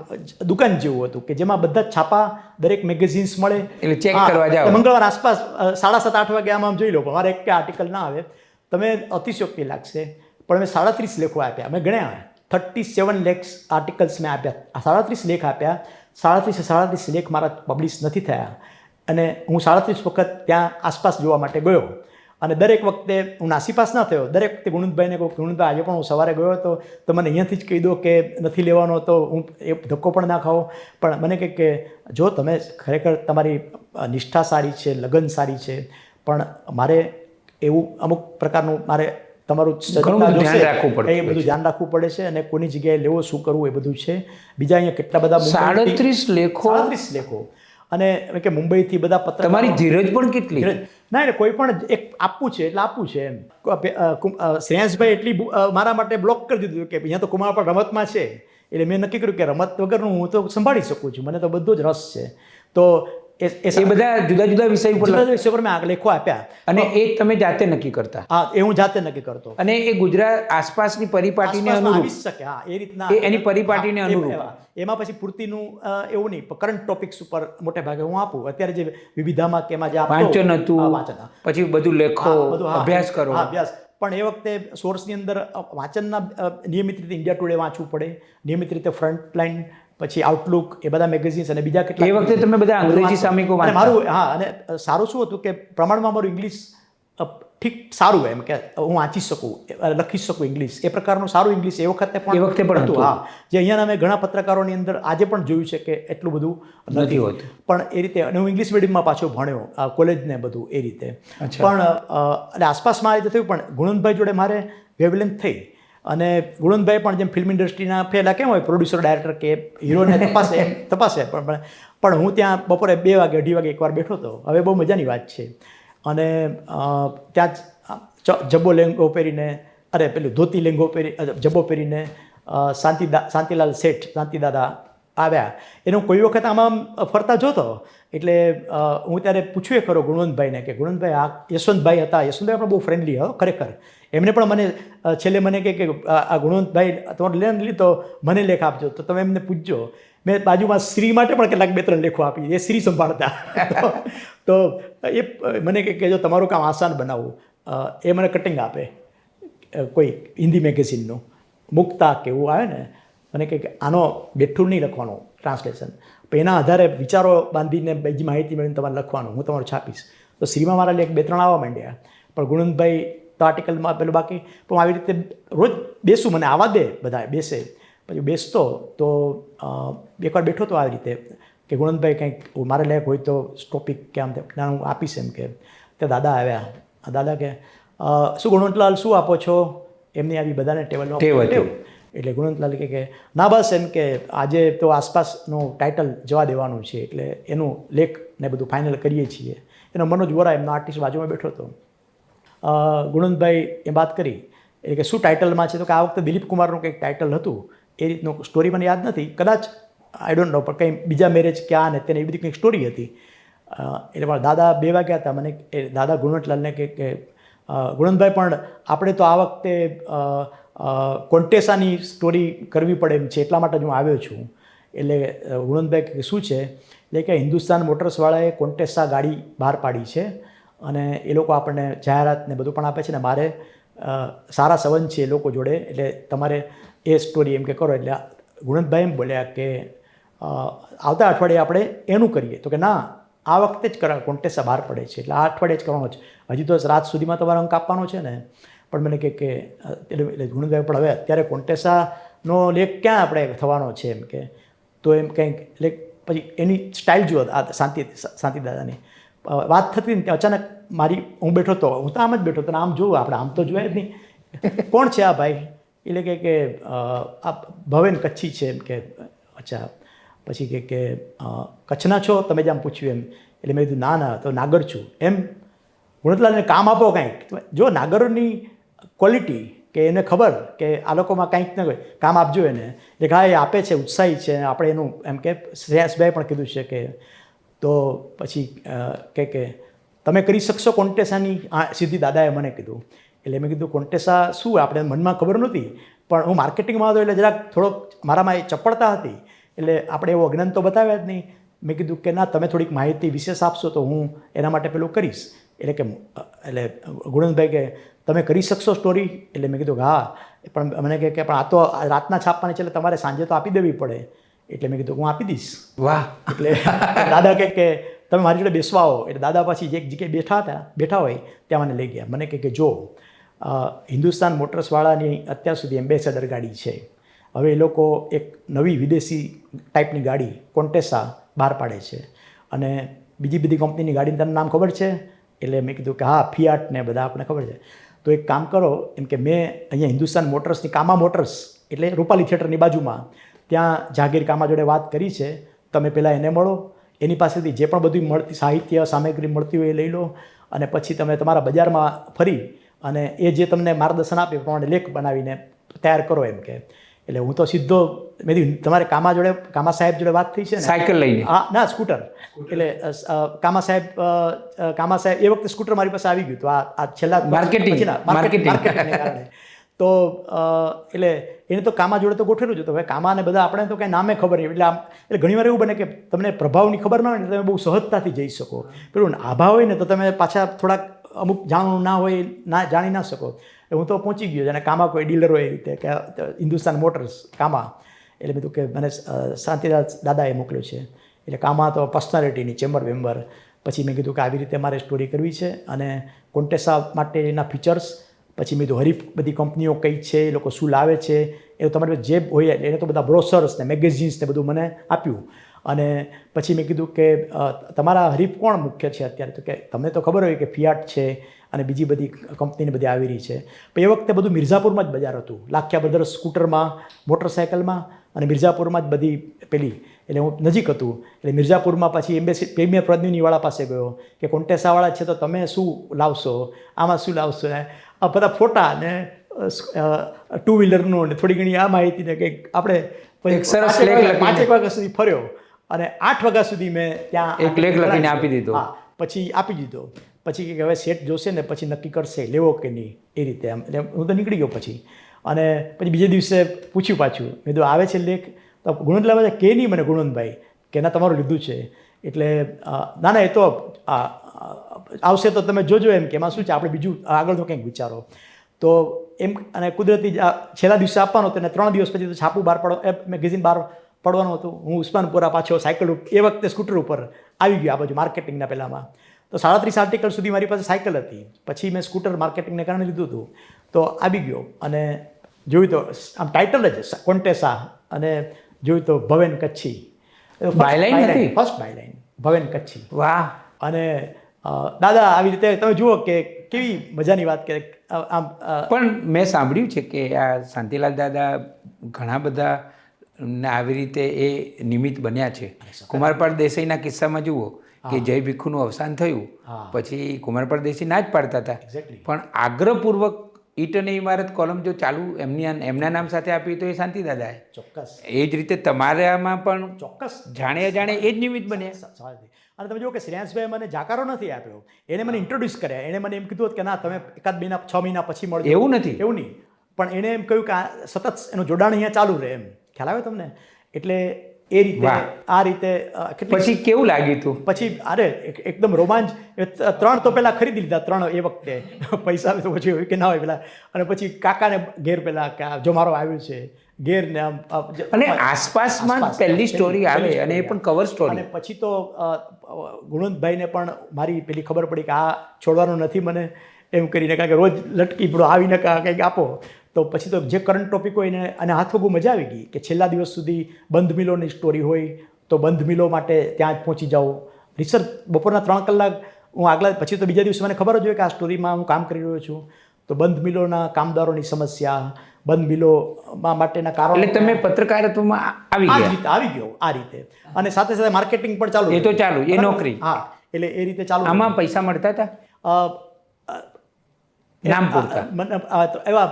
દુકાન જેવું હતું કે જેમાં બધા છાપા દરેક મેગેઝિન્સ મળે એટલે ચેક કરવા જાઓ. મંગળવાર આસપાસ 7:30-8 વાગે આમ જોઈ લો. મારે એક આર્ટિકલ ના આવે તમે અતિશયોક્તિ લાગશે પણ મેં 37 લેખો આપ્યા. મેં ગણ્યા 37 લેખ આર્ટિકલ્સ મેં આપ્યા. 37 લેખ આપ્યા. 37 લેખ મારા પબ્લિશ નથી થયા અને હું 37 વખત ત્યાં આસપાસ જોવા માટે ગયો અને દરેક વખતે હું નાસીપાસ ના થયો. દરેક વખતે ગુણવંતભાઈને કહું ગુણવંતભાઈ આજે પણ હું સવારે ગયો હતો તો મને અહીંયાથી જ કહી દો કે નથી લેવાનો તો હું એ ધક્કો પણ ના ખાઉં. પણ મને કહે કે જો તમે ખરેખર તમારી નિષ્ઠા સારી છે, લગન સારી છે, પણ મારે એવું અમુક પ્રકારનું મારે તમારું એ બધું ધ્યાન રાખવું પડે છે અને કોની જગ્યાએ લેવો, શું કરવું એ બધું છે. બીજા અહીંયા કેટલા બધા 37 લેખો અને કે મુંબઈથી બધા પત્ર. તમારી ધીરજ પણ કેટલી? ના એટલે કોઈ પણ એક આપવું છે એટલે આપવું છે એમ. શ્રેયાંશભાઈ એટલી મારા માટે બ્લોક કરી દીધું કે અહીંયા તો કુમાર પણ રમતમાં છે એટલે મેં નક્કી કર્યું કે રમત વગરનું હું તો સંભાળી શકું છું, મને તો બધો જ રસ છે. તો એ બધા જુદા જુદા વિષય પર મેં લેખો આપ્યા અને એ તમે જાતે નક્કી કરતા? હા એ હું જાતે નક્કી કરતો. અને એ ગુજરાત આસપાસની પરિપાટીને અનુરૂપ આવી શકે. હા એ રીતના એની પરિપાટીને અનુરૂપ. એમાં પછી પૂર્તિનું એવું નહીં, કરંટ ટોપિક્સ ઉપર મોટે ભાગે હું આપું. અત્યારે જે વિવિધામાં કે એમાં જે વાંચન હતું, પછી બધું લેખો, અભ્યાસ કરો. અભ્યાસ પણ એ વખતે સોર્સની અંદર વાંચનના નિયમિત રીતે ઇન્ડિયા ટુડે વાંચવું પડે, નિયમિત રીતે ફ્રન્ટલાઇન, પછી આઉટલુક, એ બધા મેગેઝિન્સ અને બીજા કેટલા. એ વખતે તમે બધા અંગ્રેજી સામયિકો વાંચતા? મારું અને સારું શું હતું કે પ્રમાણમાં મારું ઇંગ્લિશ ઠીક સારું એમ કે હું વાંચી શકું, લખી શકું ઇંગ્લિશ, એ પ્રકારનું સારું ઇંગ્લિશ એ વખતે પણ હતું. હા જે અહીંયાના મેં ઘણા પત્રકારોની અંદર આજે પણ જોયું છે કે એટલું બધું નથી હોતું. પણ એ રીતે અને હું ઇંગ્લિશ મીડિયમમાં પાછો ભણ્યો કોલેજને બધું એ રીતે. પણ એટલે આસપાસમાં આ રીતે થયું. પણ ગુણવંતભાઈ જોડે મારે વેવલેન્થ થઈ અને ગુણવંતભાઈ પણ જેમ ફિલ્મ ઇન્ડસ્ટ્રીના પેલા કેમ હોય પ્રોડ્યુસર ડાયરેક્ટર કે હીરોને તપાસે પણ હું ત્યાં બપોરે 2 વાગે 2:30 વાગે એકવાર બેઠો હતો. હવે બહુ મજાની વાત છે. અને ત્યાં જ જબ્બો લેંગો પહેરીને પેલું ધોતી લેંગો પહેરી જબ્બો પહેરીને શાંતિલાલ શેઠ શાંતિદાદા આવ્યા. એનો કોઈ વખત આમાં ફરતા જોતો એટલે હું ત્યારે પૂછ્યું ખરો ગુણવંતભાઈને કે ગુણવંતભાઈ આ યશવંતભાઈ હતા. યશવંતભાઈ પણ બહુ ફ્રેન્ડલી હો ખરેખર. એમને પણ મને છેલ્લે મને કહે કે આ ગુણવંતભાઈ તમારો લેન લીધો મને લેખ આપજો તો તમે એમને પૂછજો. મેં બાજુમાં શ્રી માટે પણ કેટલાક 2-3 લેખો આપી, એ શ્રી સંભાળતા. તો એ મને કહે કે જો તમારું કામ આસાન બનાવવું, એ મને કટિંગ આપે કોઈ હિન્દી મેગેઝિનનું મુક્તા કે એવું આવે ને, મને કહે કે આનો બેઠું નહીં લખવાનું ટ્રાન્સલેશન, પણ એના આધારે વિચારો બાંધીને બીજી માહિતી મેળવીને તમારે લખવાનું, હું તમારું છાપીશ. તો શ્રીમાં મારા લેખ 2-3 આવવા માંડ્યા. પણ ગુણવંતભાઈ તો આર્ટિકલમાં પેલું બાકી. પણ આવી રીતે રોજ બેસું, મને આવવા દે બધા બેસે. પછી બેસતો તો એકવાર બેઠો તો આવી રીતે કે ગુણવંતભાઈ કંઈક મારે લેખ હોય તો ટોપિક કે આમ હું આપીશ એમ કે. તે દાદા આવ્યા. દાદા કે શું ગુણવંતલાલ શું આપો છો? એમની આવી બધાને ટેબલ એટલે ગુણવંતલાલ કે ના બસ એમ કે આજે તો આસપાસનું ટાઇટલ જવા દેવાનું છે એટલે એનું લેખ ને બધું ફાઇનલ કરીએ છીએ. એનો મનોજ વોરા એમનો આર્ટિસ્ટ બાજુમાં બેઠો હતો. ગુણવંતભાઈ એ વાત કરી એટલે કે શું ટાઇટલમાં છે? તો કે આ વખતે દિલીપ કુમારનું કંઈક ટાઇટલ હતું. એ રીતનું સ્ટોરી મને યાદ નથી, કદાચ આઈ ડોન્ટ નો, પણ કંઈ બીજા મેરેજ ક્યાં ને તેને એવી બધી કંઈક સ્ટોરી હતી. એટલે પણ દાદા 2 વાગ્યા હતા. મને દાદા ગુણવંતલાલને કે ગુણવંતભાઈ પણ આપણે તો આ વખતે કોન્ટેસાની સ્ટોરી કરવી પડે એમ છે, એટલા માટે જ હું આવ્યો છું. એટલે ગુણવંતભાઈ કે શું છે? એટલે કે હિન્દુસ્તાન મોટર્સવાળાએ કોન્ટેસા ગાડી બહાર પાડી છે અને એ લોકો આપણને જાહેરાત ને બધું પણ આપે છે ને મારે સારા સંબંધ છે એ લોકો જોડે, એટલે તમારે એ સ્ટોરી એમ કે કરો. એટલે ગુણવંતભાઈ એમ બોલ્યા કે આવતા અઠવાડિયે આપણે એનું કરીએ. તો કે ના આ વખતે જ કરા, કોન્ટેસા બહાર પડે છે એટલે આ અઠવાડિયે જ કરવાનો છે, હજી તો રાત સુધીમાં તમારો અંક આપવાનો છે ને. પણ મને કે એટલે ગુણવંતભાઈ પણ હવે અત્યારે કોન્ટેસાનો લેખ ક્યાં આપણે થવાનો છે એમ કે. તો એમ કંઈક એટલે પછી એની સ્ટાઇલ જુઓ આ શાંતિદાદાની વાત થતી ને ત્યાં અચાનક હું બેઠો હતો, હું તો આમ જ બેઠો હતો, આમ જોઉં આપણે આમ તો જોયા જ નહીં. કોણ છે આ ભાઈ? એટલે કે આ ભવેન કચ્છી છે એમ કે. અચ્છા. પછી કે કચ્છના છો તમે? જેમ પૂછ્યું એમ. એટલે મેં કીધું ના તો નાગર છું એમ. ગુણવંતલાલને કામ આપો કાંઈક. જો નાગરોની ક્વોલિટી કે એને ખબર કે આ લોકોમાં કાંઈક ન હોય, કામ આપજો એને. એટલે હા એ આપે છે, ઉત્સાહી છે. આપણે એનું એમ કે શ્રેયાસભાઈ પણ કીધું છે કે તો પછી કે તમે કરી શકશો કોન્ટેસાની સીધી દાદાએ મને કીધું. એટલે મેં કીધું કોન્ટેસા શું, આપણે મનમાં ખબર નહોતી, પણ હું માર્કેટિંગમાં હતો એટલે જરાક થોડોક મારામાં એ ચપળતા હતી, એટલે આપણે એવો અજ્ઞાન તો બતાવ્યા જ નહીં. મેં કીધું કે ના, તમે થોડીક માહિતી વિશેષ આપશો તો હું એના માટે પેલું કરીશ. એટલે ગુણવંતભાઈ કે તમે કરી શકશો સ્ટોરી? એટલે મેં કીધું કે હા. પણ મને કહે કે પણ આ તો રાતના છાપવાની છે એટલે તમારે સાંજે તો આપી દેવી પડે. એટલે મેં કીધું હું આપી દઈશ. વાહ. એટલે દાદા કહે કે તમે મારી જોડે બેસવા આવો. એટલે દાદા પછી જે જગ્યાએ બેઠા હોય ત્યાં મને લઈ ગયા. મને કહે કે જો હિન્દુસ્તાન મોટર્સવાળાની અત્યાર સુધી એમ્બેસેડર ગાડી છે. હવે એ લોકો એક નવી વિદેશી ટાઈપની ગાડી કોન્ટેસા બહાર પાડે છે, અને બીજી બધી કંપનીની ગાડીનું તને નામ ખબર છે? એટલે મેં કીધું કે હા, ફિયાટ ને બધા આપણે ખબર છે. તો એક કામ કરો, એમ કે મેં અહીંયા હિન્દુસ્તાન મોટર્સની કામા મોટર્સ એટલે રૂપાલી થિયેટરની બાજુમાં ત્યાં જાગીર કામા જોડે વાત કરી છે. તમે પહેલાં એને મળો, એની પાસેથી જે પણ બધું મળતી સાહિત્ય સામગ્રી મળતી હોય એ લઈ લો, અને પછી તમે તમારા બજારમાં ફરી અને એ જે તમને માર્ગદર્શન આપે એ પ્રમાણે લેખ બનાવીને તૈયાર કરો એમ કે. એટલે હું તો સીધો મેં કીધું તમારે કામા સાહેબ જોડે વાત થઈ છે ને? સાયકલ લઈને? હા ના, સ્કૂટર. એટલે કામા સાહેબ એ વખતે સ્કૂટર મારી પાસે આવી ગયું. તો આ છેલ્લા માર્કેટિંગને કારણે તો એટલે એને તો કામા જોડે તો ગોઠવેલું જ હતું. હવે કામાને બધા આપણે તો કાંઈ નામે ખબર નહીં. એટલે ઘણીવાર એવું બને કે તમને પ્રભાવની ખબર ના હોય ને તમે બહુ સહજતાથી જઈ શકો. પેલું આભા હોય ને તો તમે પાછા થોડાક અમુક જાણવું ના હોય, જાણી ના શકો. હું તો પહોંચી ગયો, અને કામા કોઈ ડીલર હોય એ રીતે કે હિન્દુસ્તાન મોટર્સ કામા. એટલે મેં કીધું કે મને શાંતિદાસ દાદાએ મોકલ્યો છે. એટલે કામા તો પર્સનાલિટીની ચેમ્બર વેમ્બર. પછી મેં કીધું કે આવી રીતે મારે સ્ટોરી કરવી છે, અને કોન્ટેસા માટેના ફીચર્સ, પછી મેં કીધું હરીફ બધી કંપનીઓ કઈ છે, એ લોકો શું લાવે છે, એ તમારે જે હોય એને તો બધા બ્રોશર્સ ને મેગેઝિન્સ ને બધું મને આપ્યું. અને પછી મેં કીધું કે તમારા હરીફ કોણ મુખ્ય છે અત્યારે? તો કે તમને તો ખબર હોય કે ફિયાટ છે અને બીજી બધી કંપનીની બધી આવી રહી છે. પણ એ વખતે બધું મિર્ઝાપુરમાં જ બજાર હતું, લાખ્યા બ્રધર્સ સ્કૂટરમાં, મોટરસાઇકલમાં, અને મિર્ઝાપુરમાં જ બધી પેલી. એટલે હું નજીક હતું. એટલે મિર્ઝાપુરમાં પછી પ્રીમિયર પ્રતિનિધિવાળા પાસે ગયો કે કોન્ટેસાવાળા છે તો તમે શું લાવશો, આમાં શું લાવશો? આ બધા ફોટા ને ટુ વ્હીલરનું ને થોડી ઘણી આ માહિતી ને કંઈક આપણે 5 વાગ્યા સુધી ફર્યો, અને 8 વાગ્યા સુધી મેં ત્યાં એક લેખ લખીને આપી દીધો. હા, પછી આપી દીધો. પછી કે હવે સેટ જોશે ને પછી નક્કી કરશે લેવો કે નહીં, એ રીતે. આમ એટલે હું તો નીકળી ગયો પછી. અને પછી બીજે દિવસે પૂછ્યું પાછું, મેં કીધું આવે છે લેખ? તો ગુણવંતલાલ કે નહીં મને ગુણવંતભાઈ કે ના તમારું લીધું છે. એટલે ના એ તો આવશે તો તમે જોજો એમ કે એમાં શું છે, આપણે બીજું આગળનું કંઈક વિચારો. તો એમ, અને કુદરતી છેલ્લા દિવસે આપવાનો હતો, અને 3 દિવસ પછી તો છાપું બહાર મેગેઝિન બહાર પડવાનું હતું. હું ઉસ્માનપુરા પાછો સાયકલ એ વખતે સ્કૂટર ઉપર આવી ગયો, આ બાજુ માર્કેટિંગના પહેલાંમાં. તો 37 આર્ટિકલ સુધી મારી પાસે સાયકલ હતી. પછી મેં સ્કૂટર માર્કેટિંગને કારણે લીધું હતું. તો આવી ગયો, અને જોયું તો આમ ટાઇટલ જ કોન્ટેસા, અને જોયું તો ભવેન કચ્છી. બાયલાઇન હતી? ફર્સ્ટ બાયલાઇન ભવેન કચ્છી. વાહ. અને દાદા આવી રીતે તમે જુઓ કે કેવી મજાની વાત કે આમ. પણ મેં સાંભળ્યું છે કે આ શાંતિલાલ દાદા ઘણા બધા ને આવી રીતે એ નિમિત્ત બન્યા છે. કુમારપાળ દેસાઈના કિસ્સામાં જુઓ કે જય ભીખુનું અવસાન થયું, પછી કુમારપાળ દેસાઈ ના જ પાડતા હતા, પણ આગ્રહપૂર્વક ઈટ અને ઇમારત કોલમ જો ચાલુ એમના નામ સાથે આપી તો એ શાંતિ દાદાએ. ચોક્કસ. એ જ રીતે તમારામાં પણ ચોક્કસ જાણે અજાણે એ જ નિમિત્ત બન્યા. અને તમે જુઓ કે શ્રેયાંશભાઈ મને જાકારો નથી આપ્યો, એને મને ઇન્ટ્રોડ્યુસ કર્યા. એને મને એમ કીધું કે ના તમે 1 મહિના 6 મહિના પછી મળજો. એવું નથી, એવું નહીં, પણ એને એમ કહ્યું કે સતત એનું જોડાણ અહીંયા ચાલુ રહે એમ. ખ્યાલ આવે તમને? એટલે એ રીતે આ રીતે પછી કેવું લાગ્યું હતું? પછી અરે એકદમ રોમાંચ. 3 તો પહેલાં ખરીદી લીધા, 3 એ વખતે પૈસા તો પછી હોય કે ના હોય પેલા. અને પછી કાકાને ઘેર પેલા કે જો મારો આવ્યું છે ઘેર ને આમ. અને આસપાસમાં પહેલી સ્ટોરી આવે, અને એ પણ કવર સ્ટોરી. અને પછી તો ગુણવંતભાઈને પણ મારી પેલી ખબર પડી કે આ છોડવાનું નથી મને એમ કરીને, કારણ કે રોજ લટકી પડો આવીને કંઈક આપો. તો પછી તો જે કરંટ ટોપિક હોય એને અને હાથમાં બહુ મજા આવી ગઈ કે છેલ્લા દિવસ સુધી બંધ મિલોની સ્ટોરી હોય તો બંધ મિલો માટે ત્યાં જ પહોંચી જાઓ. રિસર્ચ બપોરના 3 કલાક હું આગલા પછી તો બીજા દિવસે મને ખબર જ હોય કે આ સ્ટોરીમાં હું કામ કરી રહ્યો છું. તો બંધ મિલોના કામદારોની સમસ્યા, બંધ મિલોમાં માટેના કારણો. એટલે તમે પત્રકારત્વમાં આવી ગયો આ રીતે, અને સાથે સાથે માર્કેટિંગ પણ ચાલુ. એ તો ચાલુ, એ નોકરી. હા, એટલે એ રીતે ચાલુ. આમાં પૈસા મળતા હતા? નામ પૂરતા. મને એવા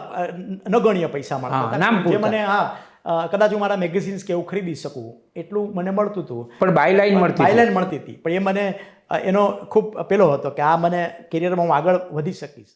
નગણ્ય પૈસા મળતા હા, હતા. નામ જે પૂરતા. મને કદાચ હું મારા મેગેઝિન્સ કે એવું ખરીદી શકું એટલું મને મળતું હતું. પણ બાયલાઈન મળતી હતી. બાયલાઈન મળતી હતી, પણ એ મને એનો ખૂબ પેલો હતો કે આ મને કેરિયરમાં હું આગળ વધી શકીશ.